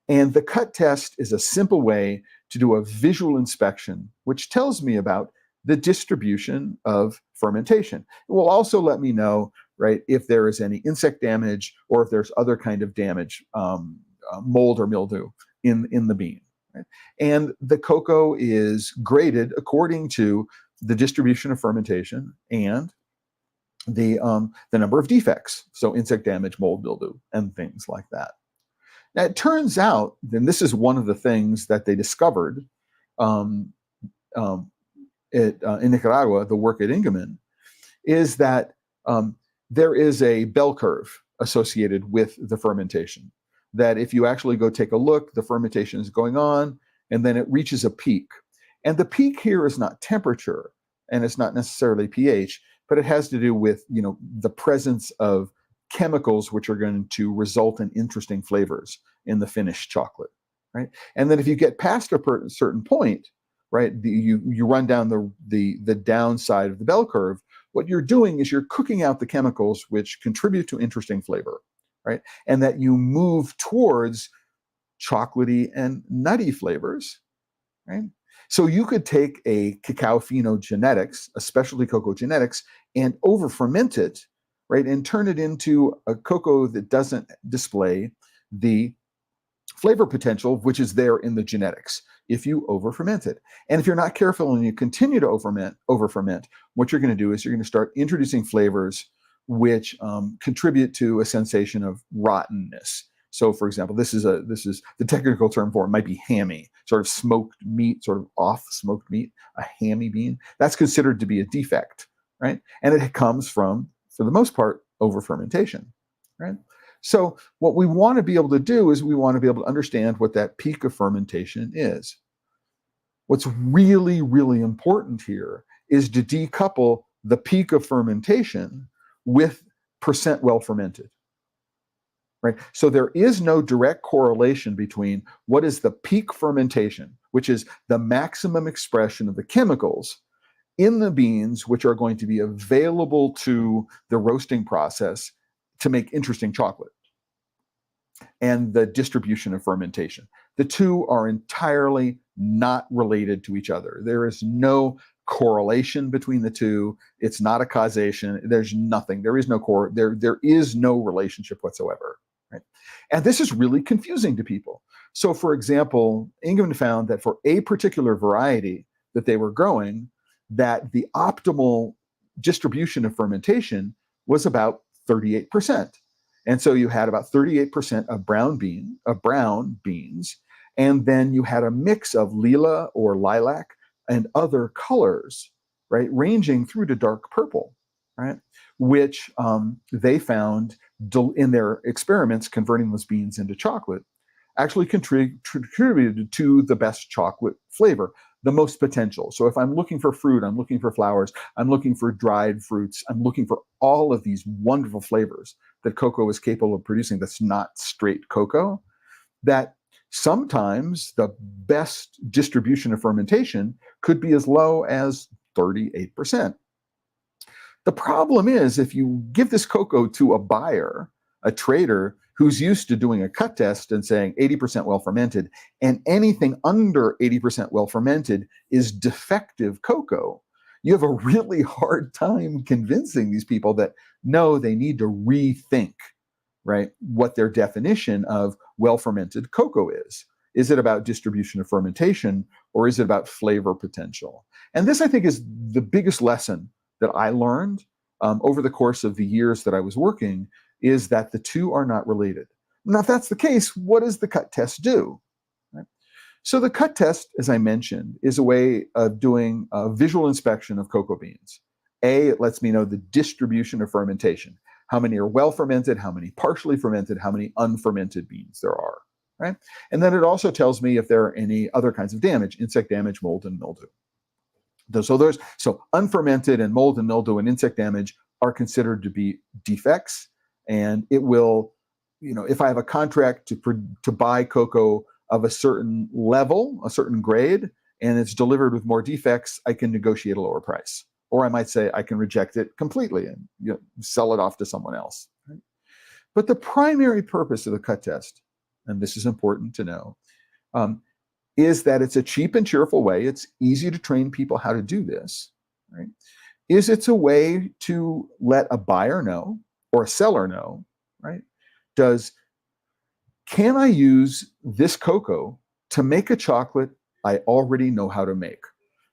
Speaker 1: And the cut test is a simple way to do a visual inspection, which tells me about the distribution of fermentation. It will also let me know, right, if there is any insect damage or if there's other kind of damage, mold or mildew in the bean. Right? And the cocoa is graded according to the distribution of fermentation and the number of defects, so insect damage, mold, mildew, and things like that. Now, it turns out, and this is one of the things that they discovered in Nicaragua, the work at Ingemann, is that there is a bell curve associated with the fermentation. That if you actually go take a look, the fermentation is going on, and then it reaches a peak. And the peak here is not temperature, and it's not necessarily pH, but it has to do with, the presence of chemicals which are going to result in interesting flavors in the finished chocolate, right? And then if you get past a certain point, right, you run down the downside of the bell curve. What you're doing is you're cooking out the chemicals which contribute to interesting flavor, right? And that you move towards chocolatey and nutty flavors, right? So you could take a cacao pheno genetics, a specialty cocoa genetics, and over ferment it, right, and turn it into a cocoa that doesn't display the flavor potential which is there in the genetics if you over ferment it. And if you're not careful and you continue to over ferment, what you're going to do is you're going to start introducing flavors which contribute to a sensation of rottenness. So, for example, this is the technical term for it might be hammy, sort of smoked meat, sort of off smoked meat, a hammy bean. That's considered to be a defect, right? And it comes from, for the most part, over fermentation, right? So what we want to be able to do is we want to be able to understand what that peak of fermentation is. What's really, really important here is to decouple the peak of fermentation with percent well fermented. Right? So there is no direct correlation between what is the peak fermentation, which is the maximum expression of the chemicals in the beans, which are going to be available to the roasting process to make interesting chocolate, and the distribution of fermentation. The two are entirely not related to each other. There is no correlation between the two. It's not a causation. There's nothing. There is no there is no relationship whatsoever. Right? And this is really confusing to people. So, for example, England found that for a particular variety that they were growing, that the optimal distribution of fermentation was about 38%. And so you had about 38% of brown beans, and then you had a mix of lila or lilac and other colors, right, ranging through to dark purple, right, which they found in their experiments converting those beans into chocolate actually contributed to the best chocolate flavor, the most potential. So if I'm looking for fruit, I'm looking for flowers, I'm looking for dried fruits, I'm looking for all of these wonderful flavors that cocoa is capable of producing that's not straight cocoa, that sometimes the best distribution of fermentation could be as low as 38%. The problem is if you give this cocoa to a buyer, a trader who's used to doing a cut test and saying 80% well fermented, and anything under 80% well fermented is defective cocoa, you have a really hard time convincing these people that no, they need to rethink, right, what their definition of well fermented cocoa is. Is it about distribution of fermentation, or is it about flavor potential? And this, I think, is the biggest lesson that I learned over the course of the years that I was working, is that the two are not related. Now, if that's the case, what does the cut test do? Right? So the cut test, as I mentioned, is a way of doing a visual inspection of cocoa beans. It lets me know the distribution of fermentation. How many are well fermented, how many partially fermented, how many unfermented beans there are. Right? And then it also tells me if there are any other kinds of damage, insect damage, mold, and mildew. So unfermented and mold and mildew and insect damage are considered to be defects, and it will, if I have a contract to buy cocoa of a certain level, a certain grade, and it's delivered with more defects, I can negotiate a lower price, or I might say I can reject it completely and sell it off to someone else. Right? But the primary purpose of the cut test, and this is important to know, is that it's a cheap and cheerful way. It's easy to train people how to do this, right? It's a way to let a buyer know or a seller know, right? Can I use this cocoa to make a chocolate I already know how to make?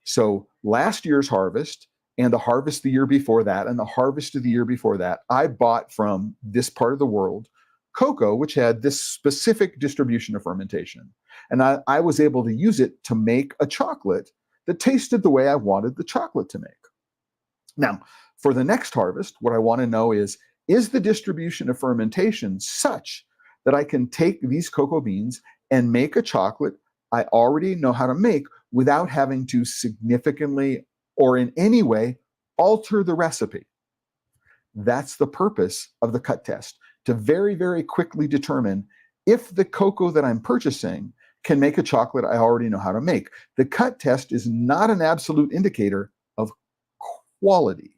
Speaker 1: So last year's harvest and the harvest the year before that and the harvest of the year before that, I bought from this part of the world cocoa which had this specific distribution of fermentation. And I was able to use it to make a chocolate that tasted the way I wanted the chocolate to make. Now, for the next harvest, what I want to know is the distribution of fermentation such that I can take these cocoa beans and make a chocolate I already know how to make without having to significantly or in any way alter the recipe. That's the purpose of the cut test, to very, very quickly determine if the cocoa that I'm purchasing can make a chocolate I already know how to make. The cut test is not an absolute indicator of quality.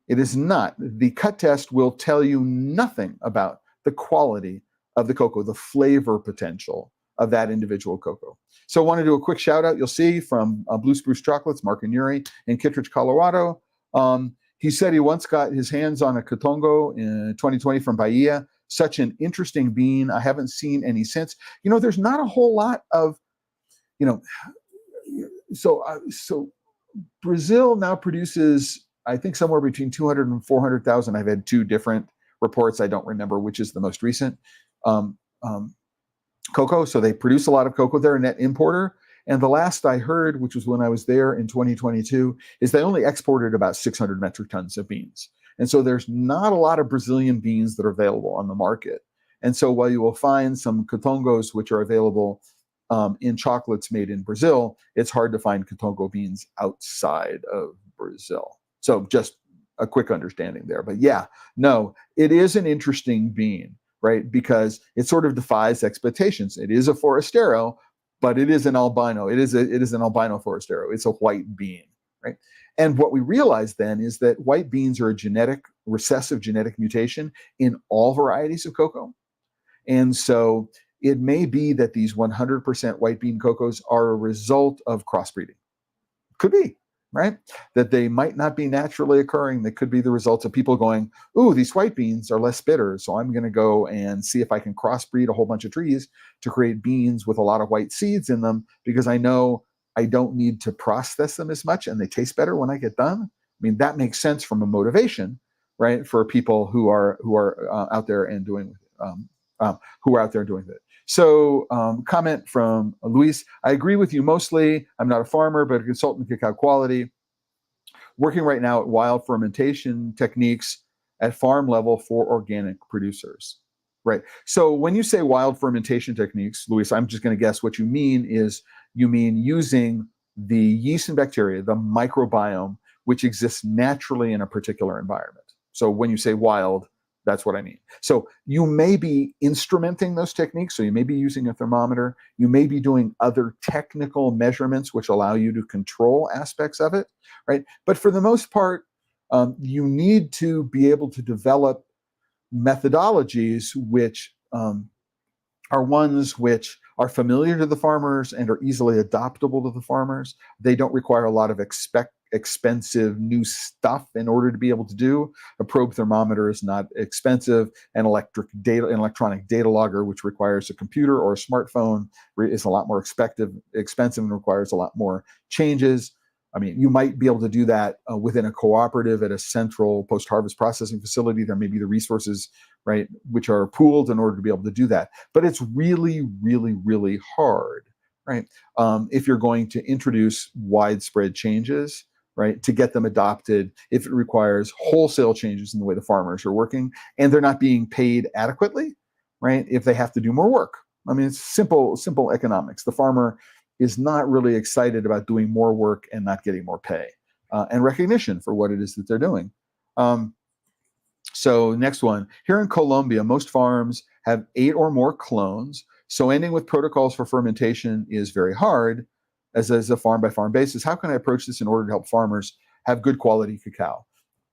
Speaker 1: It is not. The cut test will tell you nothing about the quality of the cocoa, the flavor potential of that individual cocoa. So I want to do a quick shout out. You'll see from Blue Spruce Chocolates, Mark and Yuri in Kittredge, Colorado. He said he once got his hands on a Cotongo in 2020 from Bahia. Such an interesting bean. I haven't seen any since. There's not a whole lot of, so Brazil now produces, I think, somewhere between 200 and 400,000. I've had two different reports. I don't remember which is the most recent. Cocoa. So they produce a lot of cocoa. They're a net importer. And the last I heard, which was when I was there in 2022, is they only exported about 600 metric tons of beans. And so there's not a lot of Brazilian beans that are available on the market. And so while you will find some Cotongos which are available in chocolates made in Brazil, it's hard to find Cotongo beans outside of Brazil. So just a quick understanding there. But yeah, no, it is an interesting bean, right? Because it sort of defies expectations. It is a Forastero, but it is an albino. It is an albino Forastero. It's a white bean, right? And what we realize then is that white beans are a recessive genetic mutation in all varieties of cocoa. And so it may be that these 100% white bean cocos are a result of crossbreeding. Could be, right? That they might not be naturally occurring. They could be the results of people going, ooh, these white beans are less bitter, so I'm going to go and see if I can crossbreed a whole bunch of trees to create beans with a lot of white seeds in them, because I know I don't need to process them as much and they taste better when I get done. I mean, that makes sense from a motivation, right? For people who are out there and doing who are out there doing it. So comment from Luis, I agree with you mostly. I'm not a farmer, but a consultant in cacao quality. Working right now at wild fermentation techniques at farm level for organic producers. Right. So when you say wild fermentation techniques, Luis, I'm just going to guess what you mean is using the yeast and bacteria, the microbiome, which exists naturally in a particular environment. So when you say wild, that's what I mean. So you may be instrumenting those techniques. So you may be using a thermometer. You may be doing other technical measurements which allow you to control aspects of it, right? But for the most part, you need to be able to develop methodologies which are ones which are familiar to the farmers and are easily adoptable to the farmers. They don't require a lot of expensive new stuff in order to be able to do. A probe thermometer is not expensive. An electronic data logger, which requires a computer or a smartphone, is a lot more expensive and requires a lot more changes. I mean, you might be able to do that within a cooperative at a central post-harvest processing facility. There may be the resources, right, which are pooled in order to be able to do that. But it's really, really, really hard, right? If you're going to introduce widespread changes, right, to get them adopted, if it requires wholesale changes in the way the farmers are working and they're not being paid adequately, right, if they have to do more work. I mean, it's simple economics. The farmer is not really excited about doing more work and not getting more pay and recognition for what it is that they're doing. So next one, here in Colombia, most farms have 8 or more clones. So ending with protocols for fermentation is very hard as a farm by farm basis. How can I approach this in order to help farmers have good quality cacao?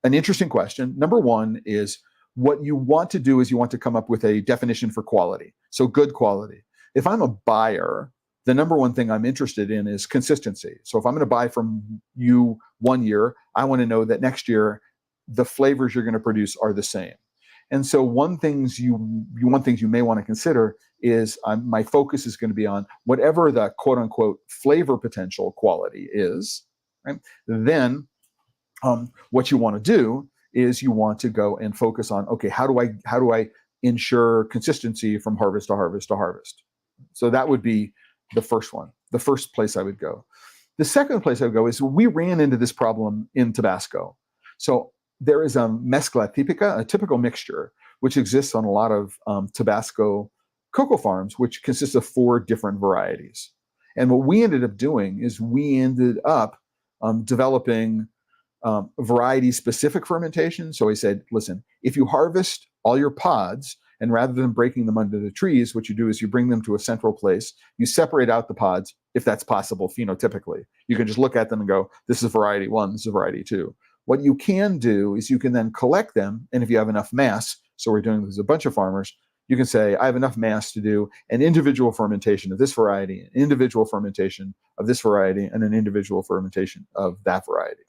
Speaker 1: An interesting question. Number one is what you want to do is you want to come up with a definition for quality. So good quality. If I'm a buyer, the number one thing I'm interested in is consistency. So if I'm going to buy from you 1 year, I want to know that next year the flavors you're going to produce are the same. And so one things you may want to consider is my focus is going to be on whatever the quote unquote flavor potential quality is, right? Then what you want to do is you want to go and focus on, okay, how do I ensure consistency from harvest to harvest to harvest? So that would be the first one, the first place I would go. The second place I would go is we ran into this problem in Tabasco. So there is a mezcla típica, a typical mixture, which exists on a lot of Tabasco cocoa farms, which consists of 4 different varieties. And what we ended up doing is we ended up developing variety-specific fermentation. So I said, listen, if you harvest all your pods, and rather than breaking them under the trees, what you do is you bring them to a central place. You separate out the pods, if that's possible, phenotypically. You can just look at them and go, this is variety 1, this is variety 2. What you can do is you can then collect them, and if you have enough mass, so we're doing this with a bunch of farmers, you can say, I have enough mass to do an individual fermentation of this variety, an individual fermentation of this variety, and an individual fermentation of that variety.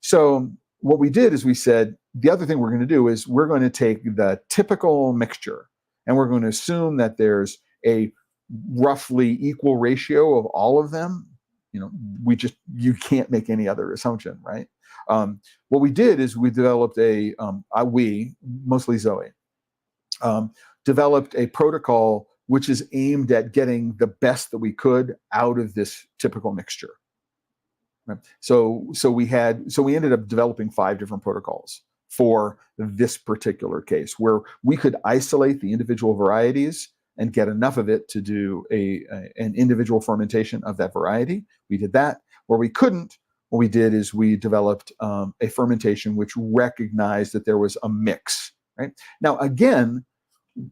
Speaker 1: So what we did is we said, the other thing we're going to do is we're going to take the typical mixture, and we're going to assume that there's a roughly equal ratio of all of them. You can't make any other assumption, right? What we did is we developed mostly Zoe, developed a protocol which is aimed at getting the best that we could out of this typical mixture. Right? So we ended up developing 5 different protocols for this particular case, where we could isolate the individual varieties and get enough of it to do an individual fermentation of that variety. We did that. Where we couldn't, what we did is we developed a fermentation which recognized that there was a mix. Right? Now, again,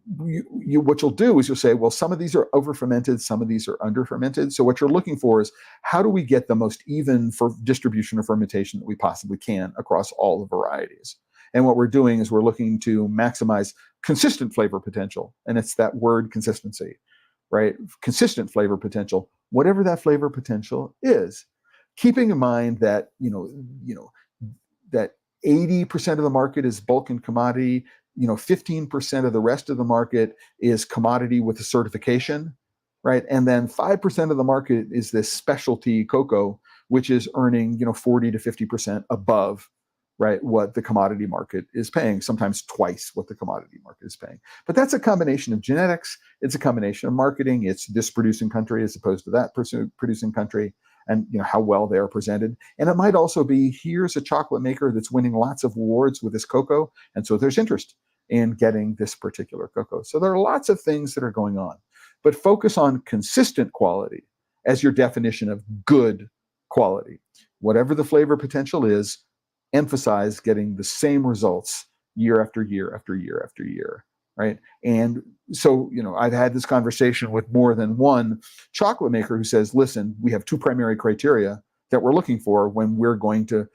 Speaker 1: what you'll do is you'll say, well, some of these are over fermented, some of these are under fermented. So what you're looking for is, how do we get the most even for distribution of fermentation that we possibly can across all the varieties? And what we're doing is we're looking to maximize consistent flavor potential. And it's that word consistency, right? Consistent flavor potential, whatever that flavor potential is. Keeping in mind that, that 80% of the market is bulk and commodity, 15% of the rest of the market is commodity with a certification, right? And then 5% of the market is this specialty cocoa, which is earning, 40 to 50% above, right, what the commodity market is paying, sometimes twice what the commodity market is paying. But that's a combination of genetics, it's a combination of marketing, it's this producing country as opposed to that producing country, and how well they are presented. And it might also be, here's a chocolate maker that's winning lots of awards with this cocoa, and so there's interest in getting this particular cocoa. So there are lots of things that are going on, but focus on consistent quality as your definition of good quality. Whatever the flavor potential is, emphasize getting the same results year after year after year after year, right? And so, I've had this conversation with more than one chocolate maker who says, listen, we have 2 primary criteria that we're looking for when we're going to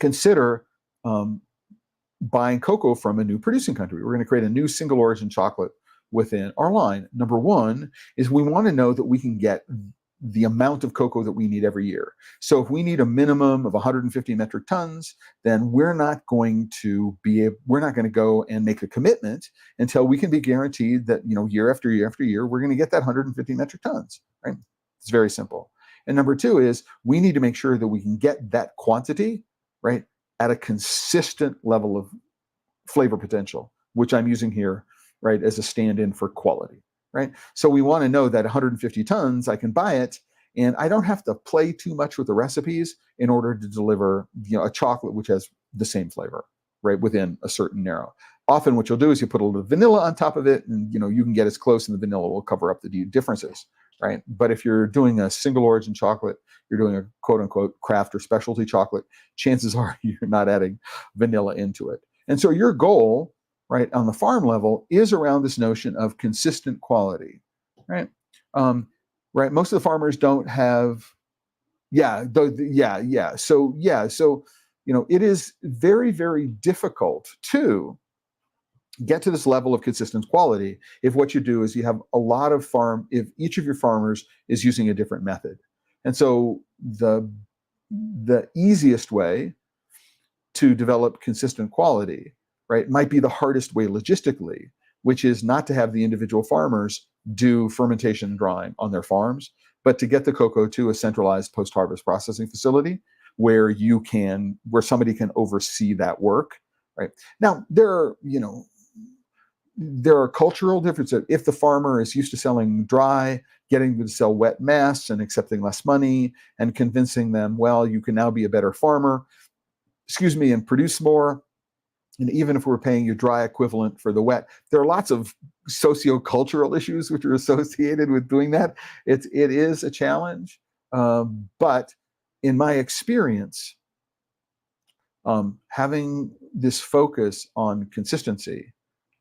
Speaker 1: consider buying cocoa from a new producing country. We're going to create a new single origin chocolate within our line. Number 1 is we want to know that we can get the amount of cocoa that we need every year. So if we need a minimum of 150 metric tons, then we're not going to go and make a commitment until we can be guaranteed that, year after year after year, we're going to get that 150 metric tons, right? It's very simple. And number 2 is we need to make sure that we can get that quantity, right, at a consistent level of flavor potential, which I'm using here, right, as a stand-in for quality. Right? So we want to know that 150 tons, I can buy it, and I don't have to play too much with the recipes in order to deliver, a chocolate which has the same flavor, right, within a certain narrow. Often what you'll do is you put a little vanilla on top of it, and you can get as close, and the vanilla will cover up the differences, right? But if you're doing a single origin chocolate, you're doing a quote unquote craft or specialty chocolate, chances are you're not adding vanilla into it. And so your goal, right, on the farm level is around this notion of consistent quality, right? Right. Most of the farmers don't have, So it is very, very difficult to get to this level of consistent quality if what you do is you have a lot of if each of your farmers is using a different method. And so the easiest way to develop consistent quality, right, might be the hardest way logistically, which is not to have the individual farmers do fermentation and drying on their farms, but to get the cocoa to a centralized post-harvest processing facility where somebody can oversee that work, right? Now, there are cultural differences. If the farmer is used to selling dry, getting them to sell wet mass and accepting less money and convincing them, well, you can now be a better farmer, and produce more, And even if we're paying you dry equivalent for the wet, there are lots of sociocultural issues which are associated with doing that. It is a challenge, but in my experience, having this focus on consistency,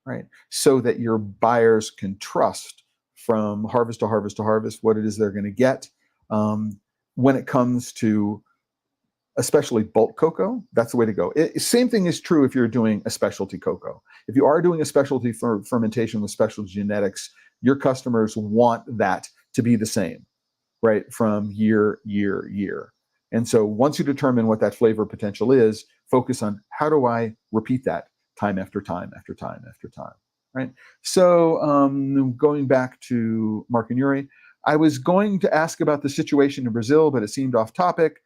Speaker 1: right, so that your buyers can trust from harvest to harvest to harvest what it is they're going to get. When it comes to especially bulk cocoa, that's the way to go. Same thing is true if you're doing a specialty cocoa. If you are doing a specialty fermentation with special genetics, your customers want that to be the same, right, from year. And so once you determine what that flavor potential is, focus on how do I repeat that time after time after time after time, right? So going back to Mark and Yuri, I was going to ask about the situation in Brazil, but it seemed off topic.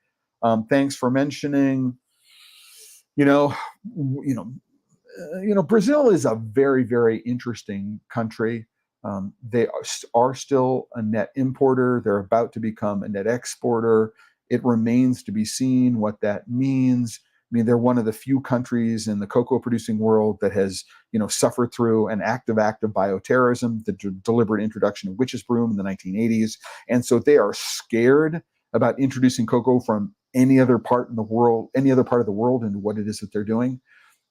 Speaker 1: Thanks for mentioning. Brazil is a very, very interesting country. They are still a net importer. They're about to become a net exporter. It remains to be seen what that means. I mean, they're one of the few countries in the cocoa producing world that has, suffered through an active act of bioterrorism, the deliberate introduction of witch's broom in the 1980s. And so they are scared about introducing cocoa from any other part of the world into what it is that they're doing.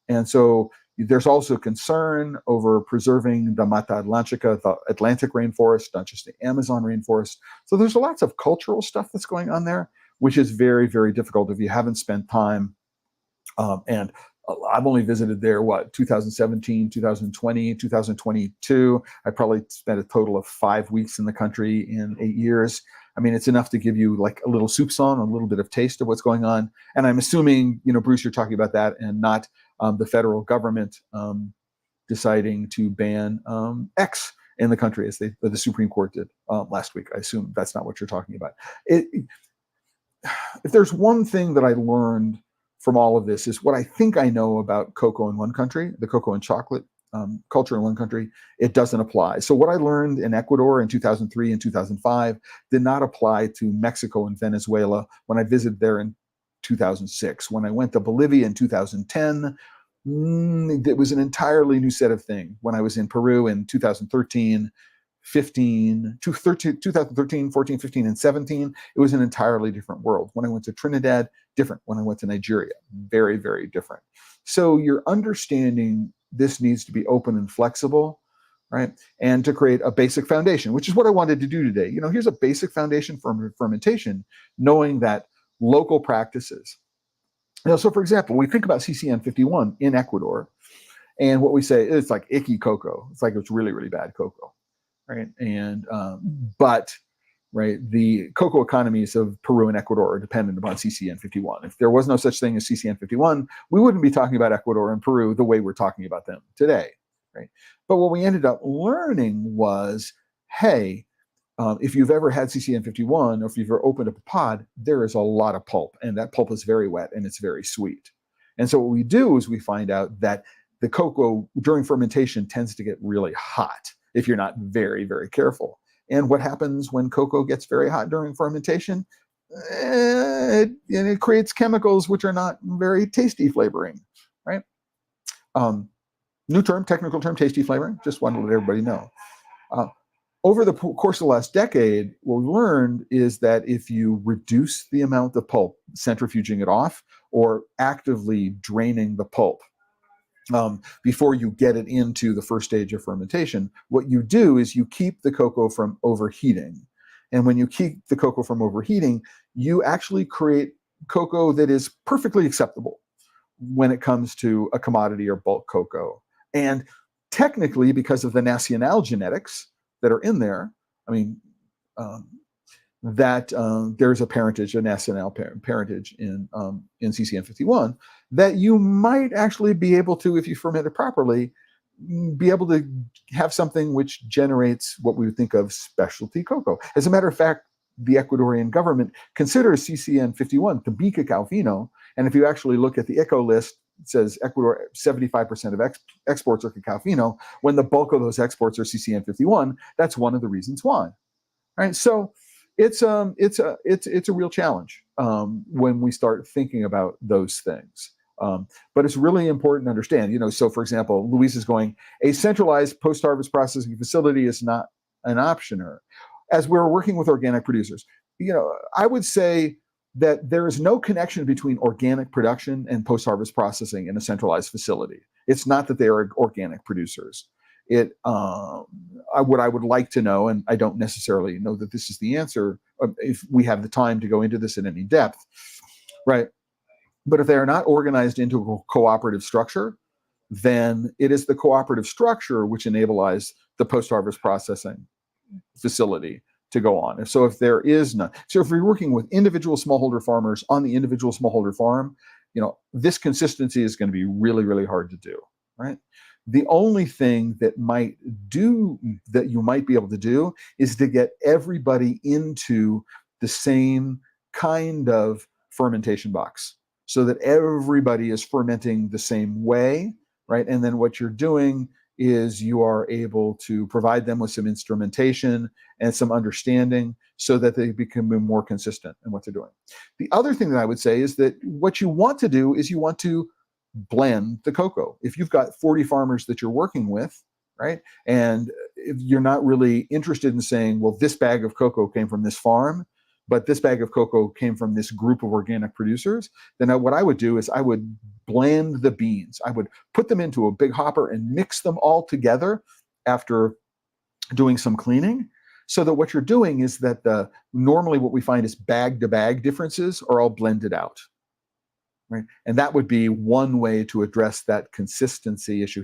Speaker 1: And so there's also concern over preserving the Mata Atlântica, the Atlantic rainforest, not just the Amazon rainforest. So there's lots of cultural stuff that's going on there, which is very, very difficult if you haven't spent time. And I've only visited there, 2017, 2020, 2022. I probably spent a total of 5 weeks in the country in 8 years. I mean, it's enough to give you like a little soup song, a little bit of taste of what's going on. And I'm assuming, Bruce, you're talking about that and not the federal government deciding to ban X in the country, as the Supreme Court did last week. I assume that's not what you're talking about. If there's one thing that I learned from all of this is what I think I know about cocoa in one country, the cocoa and chocolate culture in one country, it doesn't apply. So what I learned in Ecuador in 2003 and 2005 did not apply to Mexico and Venezuela when I visited there in 2006. When I went to Bolivia in 2010, it was an entirely new set of things. When I was in Peru in 2013, 14, 15, and 17, it was an entirely different world. When I went to Trinidad, different. When I went to Nigeria, very, very different. So your understanding this needs to be open and flexible, right? And to create a basic foundation, which is what I wanted to do today. Here's a basic foundation for fermentation, knowing that local practices. So for example, we think about CCN 51 in Ecuador, and what we say is like icky cocoa. It's like it's really, really bad cocoa. Right. And the cocoa economies of Peru and Ecuador are dependent upon CCN 51. If there was no such thing as CCN 51, we wouldn't be talking about Ecuador and Peru the way we're talking about them today. Right. But what we ended up learning was, hey, if you've ever had CCN 51 or if you've ever opened up a pod, there is a lot of pulp, and that pulp is very wet and it's very sweet. And so what we do is we find out that the cocoa during fermentation tends to get really hot if you're not very, very careful. And what happens when cocoa gets very hot during fermentation? It creates chemicals which are not very tasty flavoring, right? New term, technical term, tasty flavoring. Just wanted to let everybody know. Over the course of the last decade, what we learned is that if you reduce the amount of pulp, centrifuging it off, or actively draining the pulp, before you get it into the first stage of fermentation, what you do is you keep the cocoa from overheating. And when you keep the cocoa from overheating, you actually create cocoa that is perfectly acceptable when it comes to a commodity or bulk cocoa. And technically, because of the national genetics that are in there, I mean, there's a parentage, a national parentage in CCN 51, that you might actually be able to, if you ferment it properly, be able to have something which generates what we would think of specialty cocoa. As a matter of fact, the Ecuadorian government considers CCN 51 to be cacao fino, and if you actually look at the ECO list, it says Ecuador 75% of exports are cacao fino. When the bulk of those exports are CCN 51, that's one of the reasons why. Right? So it's a real challenge when we start thinking about those things. But it's really important to understand, so for example, Luis is going, a centralized post-harvest processing facility is not an option. As we're working with organic producers, I would say that there is no connection between organic production and post-harvest processing in a centralized facility. It's not that they are organic producers. What I would like to know, and I don't necessarily know that this is the answer, if we have the time to go into this in any depth, right? But if they are not organized into a cooperative structure, then it is the cooperative structure which enables the post-harvest processing facility to go on. So if there is none, so if you're working with individual smallholder farmers on the individual smallholder farm, this consistency is going to be really, really hard to do, right? The only thing that you might be able to do is to get everybody into the same kind of fermentation box so that everybody is fermenting the same way, right? And then what you're doing is you are able to provide them with some instrumentation and some understanding so that they become more consistent in what they're doing. The other thing that I would say is that what you want to do is you want to blend the cocoa. If you've got 40 farmers that you're working with, right, and if you're not really interested in saying, well, this bag of cocoa came from this farm, but this bag of cocoa came from this group of organic producers, then what I would do is I would blend the beans. I would put them into a big hopper and mix them all together after doing some cleaning, so that what you're doing is that normally what we find is bag-to-bag differences are all blended out, right? And that would be one way to address that consistency issue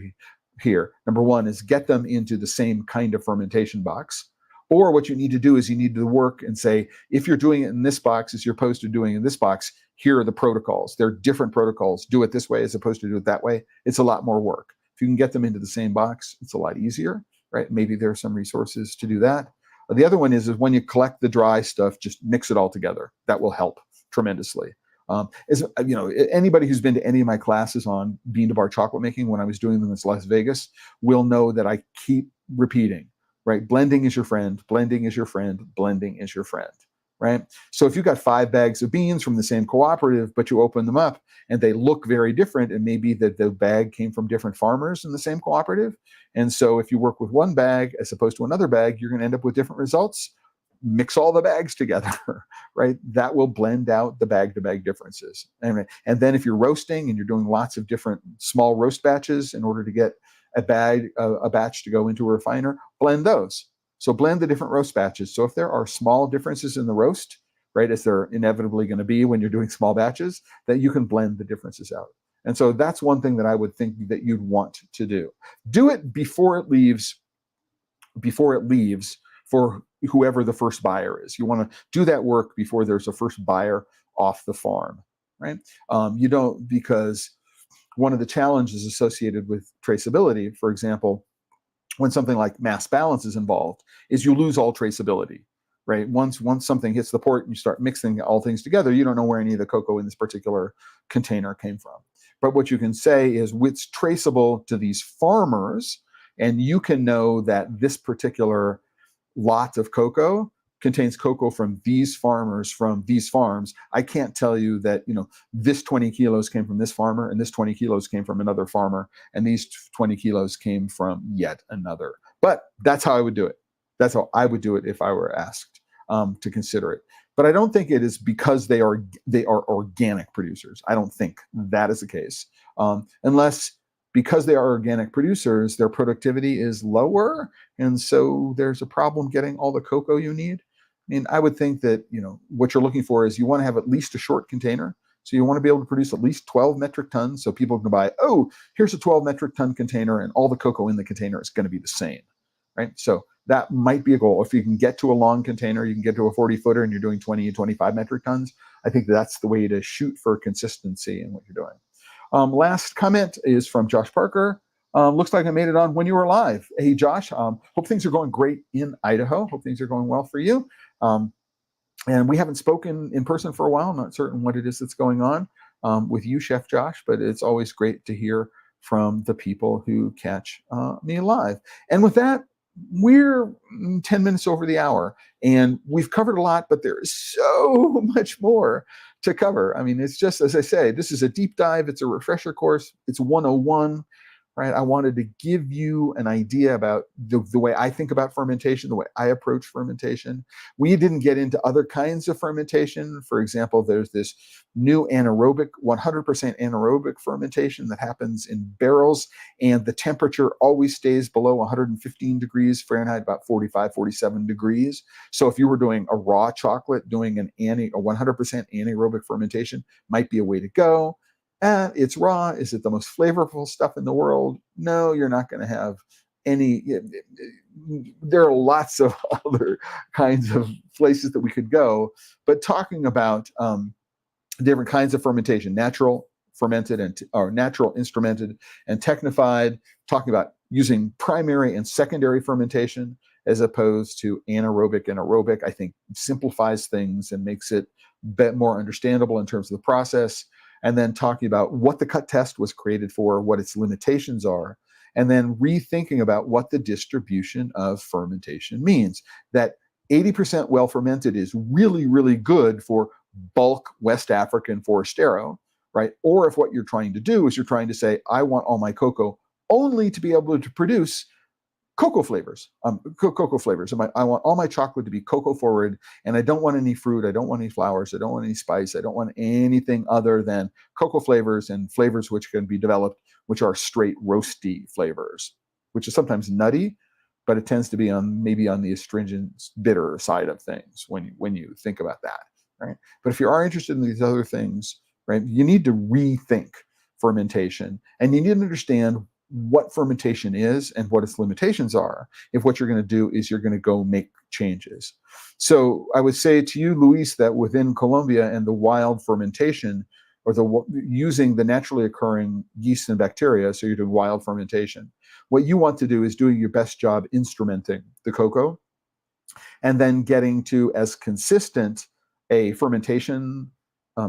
Speaker 1: here. Number one is get them into the same kind of fermentation box. Or what you need to do is you need to work and say, if you're doing it in this box as you're opposed to doing it in this box, here are the protocols. There are different protocols. Do it this way as opposed to do it that way. It's a lot more work. If you can get them into the same box, it's a lot easier, right? Maybe there are some resources to do that. The other one is when you collect the dry stuff, just mix it all together. That will help tremendously. Anybody who's been to any of my classes on bean to bar chocolate making when I was doing them in Las Vegas will know that I keep repeating, right? Blending is your friend, blending is your friend, blending is your friend, right? So if you've got 5 bags of beans from the same cooperative, but you open them up and they look very different, and maybe that the bag came from different farmers in the same cooperative. And so if you work with one bag as opposed to another bag, you're going to end up with different results. Mix all the bags together, right? That will blend out the bag-to-bag differences. And then if you're roasting and you're doing lots of different small roast batches in order to get a batch to go into a refiner, blend those. So blend the different roast batches. So if there are small differences in the roast, right, as there inevitably going to be when you're doing small batches, that you can blend the differences out. And so that's one thing that I would think that you'd want to do. Do it before it leaves for whoever the first buyer is. You want to do that work before there's a first buyer off the farm, right? You don't, because one of the challenges associated with traceability, for example, when something like mass balance is involved, is you lose all traceability, right? Once something hits the port and you start mixing all things together, you don't know where any of the cocoa in this particular container came from. But what you can say is it's traceable to these farmers, and you can know that this particular lot of cocoa contains cocoa from these farmers, from these farms. I can't tell you that, this 20 kilos came from this farmer and this 20 kilos came from another farmer and these 20 kilos came from yet another. But that's how I would do it. That's how I would do it if I were asked to consider it. But I don't think it is because they are organic producers. I don't think that is the case. Unless because they are organic producers, their productivity is lower, and so there's a problem getting all the cocoa you need. I mean, I would think that, what you're looking for is you want to have at least a short container. So you want to be able to produce at least 12 metric tons so people can buy, oh, here's a 12 metric ton container and all the cocoa in the container is going to be the same, right? So that might be a goal. If you can get to a long container, you can get to a 40-footer and you're doing 20 and 25 metric tons, I think that's the way to shoot for consistency in what you're doing. Last comment is from Josh Parker. Looks like I made it on when you were live. Hey, Josh, hope things are going great in Idaho. Hope things are going well for you. And we haven't spoken in person for a while. I'm not certain what it is that's going on with you, Chef Josh, but it's always great to hear from the people who catch me live. And with that, we're 10 minutes over the hour, and we've covered a lot, but there is so much more to cover. I mean, it's just, as I say, this is a deep dive. It's a refresher course. It's 101, right? I wanted to give you an idea about the way I think about fermentation, the way I approach fermentation. We didn't get into other kinds of fermentation. For example, there's this new anaerobic, 100% anaerobic fermentation that happens in barrels, and the temperature always stays below 115 degrees Fahrenheit, about 45, 47 degrees. So if you were doing a raw chocolate, doing a 100% anaerobic fermentation might be a way to go. And it's raw. Is it the most flavorful stuff in the world? No, you're not going to have any. There are lots of other kinds of places that we could go, but talking about different kinds of fermentation, natural fermented or natural instrumented and technified, talking about using primary and secondary fermentation as opposed to anaerobic and aerobic, I think simplifies things and makes it a bit more understandable in terms of the process. And then talking about what the cut test was created for, what its limitations are, and then rethinking about what the distribution of fermentation means. That 80% well fermented is really, really good for bulk West African Forastero, right? Or if what you're trying to do is you're trying to say, I want all my cocoa only to be able to produce cocoa flavors. I want all my chocolate to be cocoa forward, and I don't want any fruit. I don't want any flowers. I don't want any spice. I don't want anything other than cocoa flavors and flavors which can be developed, which are straight roasty flavors, which is sometimes nutty, but it tends to be maybe on the astringent, bitter side of things when you think about that, right? But if you are interested in these other things, right, you need to rethink fermentation, and you need to understand what fermentation is and what its limitations are if what you're going to do is you're going to go make changes. So I would say to you, Luis, that within Colombia and the wild fermentation, or using the naturally occurring yeast and bacteria, so you're doing wild fermentation, what you want to do is doing your best job instrumenting the cocoa and then getting to as consistent a fermentation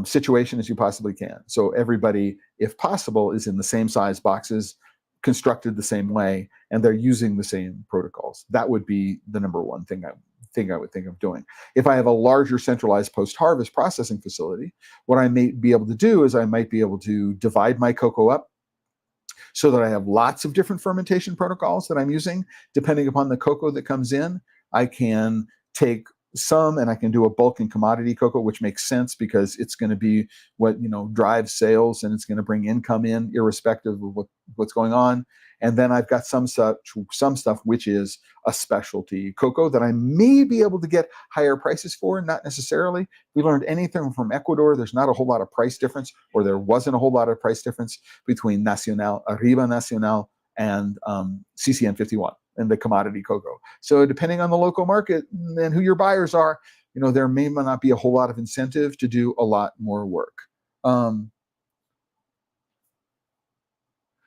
Speaker 1: situation as you possibly can. So everybody, if possible, is in the same size boxes, constructed the same way, and they're using the same protocols. That would be the number one thing I would think of doing. If I have a larger centralized post-harvest processing facility, what I may be able to do is I might be able to divide my cocoa up so that I have lots of different fermentation protocols that I'm using. Depending upon the cocoa that comes in, I can take some and I can do a bulk and commodity cocoa, which makes sense because it's going to be what drives sales, and it's going to bring income in irrespective of what's going on. And then I've got some stuff which is a specialty cocoa that I may be able to get higher prices for, not necessarily. If we learned anything from Ecuador, there's not a whole lot of price difference, or there wasn't a whole lot of price difference between Nacional, Arriba Nacional, and CCN 51 and the commodity cocoa. So depending on the local market and who your buyers are, there may not be a whole lot of incentive to do a lot more work.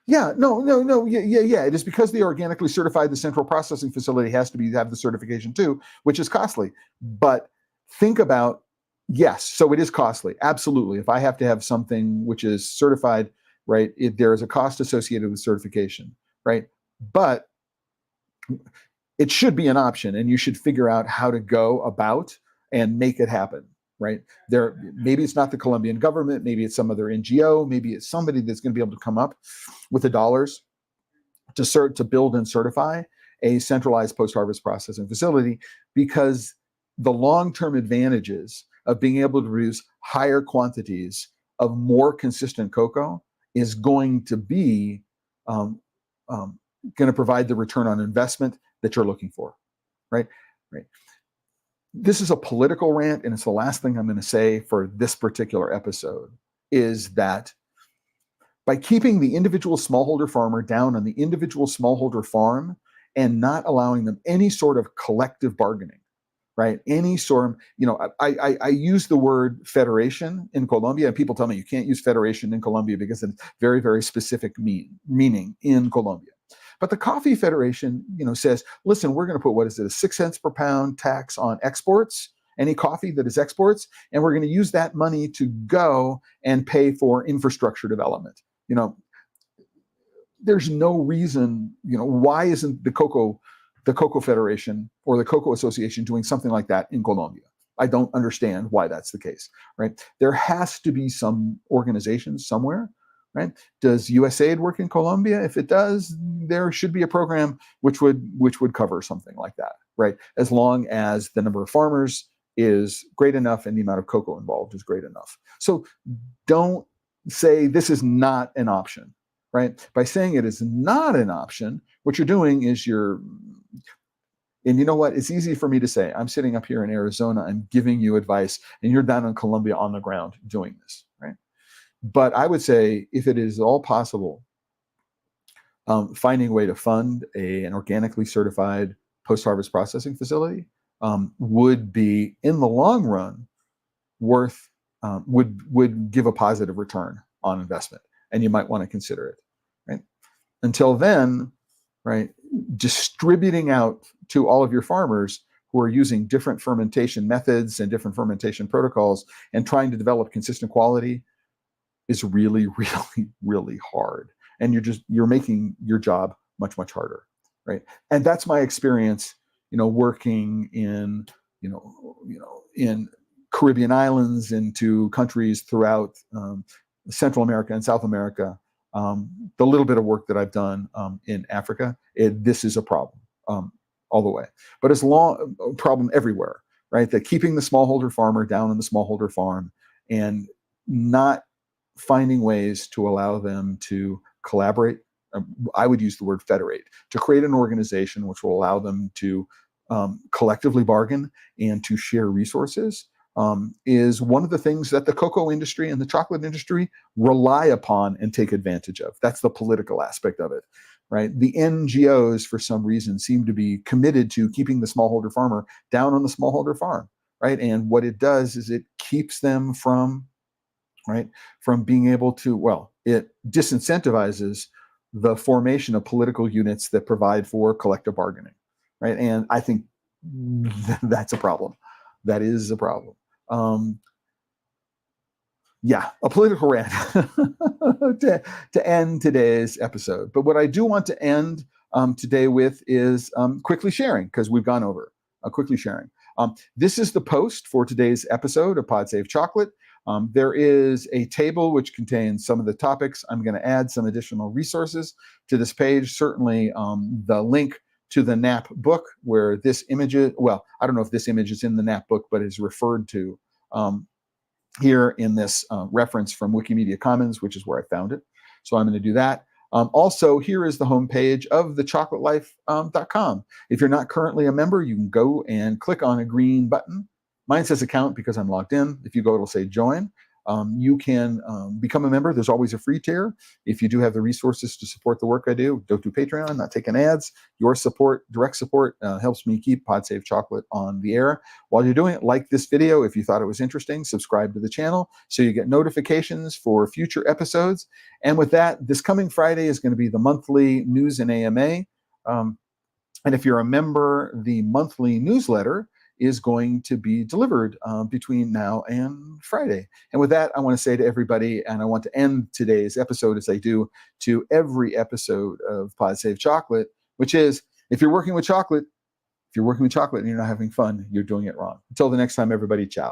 Speaker 1: Yeah. It is because they organically certified. The central processing facility has to have the certification too, which is costly. But think about, yes, so it is costly. Absolutely. If I have to have something which is certified, right, there is a cost associated with certification, right? But it should be an option, and you should figure out how to go about and make it happen, right? Maybe it's not the Colombian government, maybe it's some other NGO, maybe it's somebody that's going to be able to come up with the dollars to build and certify a centralized post-harvest processing facility, because the long-term advantages of being able to produce higher quantities of more consistent cocoa is going to be going to provide the return on investment that you're looking for, right? This is a political rant, and it's the last thing I'm going to say for this particular episode, is that by keeping the individual smallholder farmer down on the individual smallholder farm and not allowing them any sort of collective bargaining, right? Any sort of, I use the word federation in Colombia, and people tell me you can't use federation in Colombia because it's very, very specific meaning in Colombia. But the Coffee Federation, says, listen, we're going to put, what is it, a 6 cents per pound tax on exports, any coffee that is exports, and we're going to use that money to go and pay for infrastructure development. There's no reason, why isn't the Cocoa Federation or the Cocoa Association doing something like that in Colombia? I don't understand why that's the case, right? There has to be some organization somewhere, right? Does USAID work in Colombia? If it does, there should be a program which would cover something like that, right? As long as the number of farmers is great enough and the amount of cocoa involved is great enough. So don't say this is not an option, right? By saying it is not an option, what you're doing is and you know what? It's easy for me to say. I'm sitting up here in Arizona. I'm giving you advice, and you're down in Colombia on the ground doing this, right? But I would say if it is all possible, finding a way to fund an organically certified post-harvest processing facility would be, in the long run, worth would give a positive return on investment, and you might want to consider it. Right? Until then, right, distributing out to all of your farmers who are using different fermentation methods and different fermentation protocols and trying to develop consistent quality is really, really, really hard. And you're making your job much, much harder, right? And that's my experience, working in, in Caribbean islands, into countries throughout Central America and South America. The little bit of work that I've done in Africa, this is a problem all the way. But it's a problem everywhere, right? That keeping the smallholder farmer down on the smallholder farm and not finding ways to allow them to collaborate. I would use the word federate, to create an organization which will allow them to collectively bargain and to share resources is one of the things that the cocoa industry and the chocolate industry rely upon and take advantage of. That's the political aspect of it, right? The NGOs, for some reason, seem to be committed to keeping the smallholder farmer down on the smallholder farm, right? And what it does is it keeps them from being able to, it disincentivizes the formation of political units that provide for collective bargaining, right? And I think that's a problem. That is a problem. A political rant to end today's episode. But what I do want to end today with is quickly sharing, because we've gone over quickly sharing. This is the post for today's episode of Pod Save Chocolate. There is a table which contains some of the topics. I'm going to add some additional resources to this page. Certainly the link to the NAP book, where this image is, I don't know if this image is in the NAP book, but is referred to here in this reference from Wikimedia Commons, which is where I found it. So I'm going to do that. Also, here is the homepage of TheChocolateLife.com. If you're not currently a member, you can go and click on a green button. Mine says account because I'm logged in. If you go, it'll say join. You can become a member. There's always a free tier. If you do have the resources to support the work I do, go to Patreon, not taking ads. Your support, direct support, helps me keep Pod Save Chocolate on the air. While you're doing it, like this video if you thought it was interesting. Subscribe to the channel so you get notifications for future episodes. And with that, this coming Friday is going to be the monthly news and AMA. And if you're a member, the monthly newsletter is going to be delivered between now and Friday. And with that, I want to say to everybody, and I want to end today's episode as I do to every episode of Pod Save Chocolate, which is, if you're working with chocolate and you're not having fun, you're doing it wrong. Until the next time, everybody, ciao.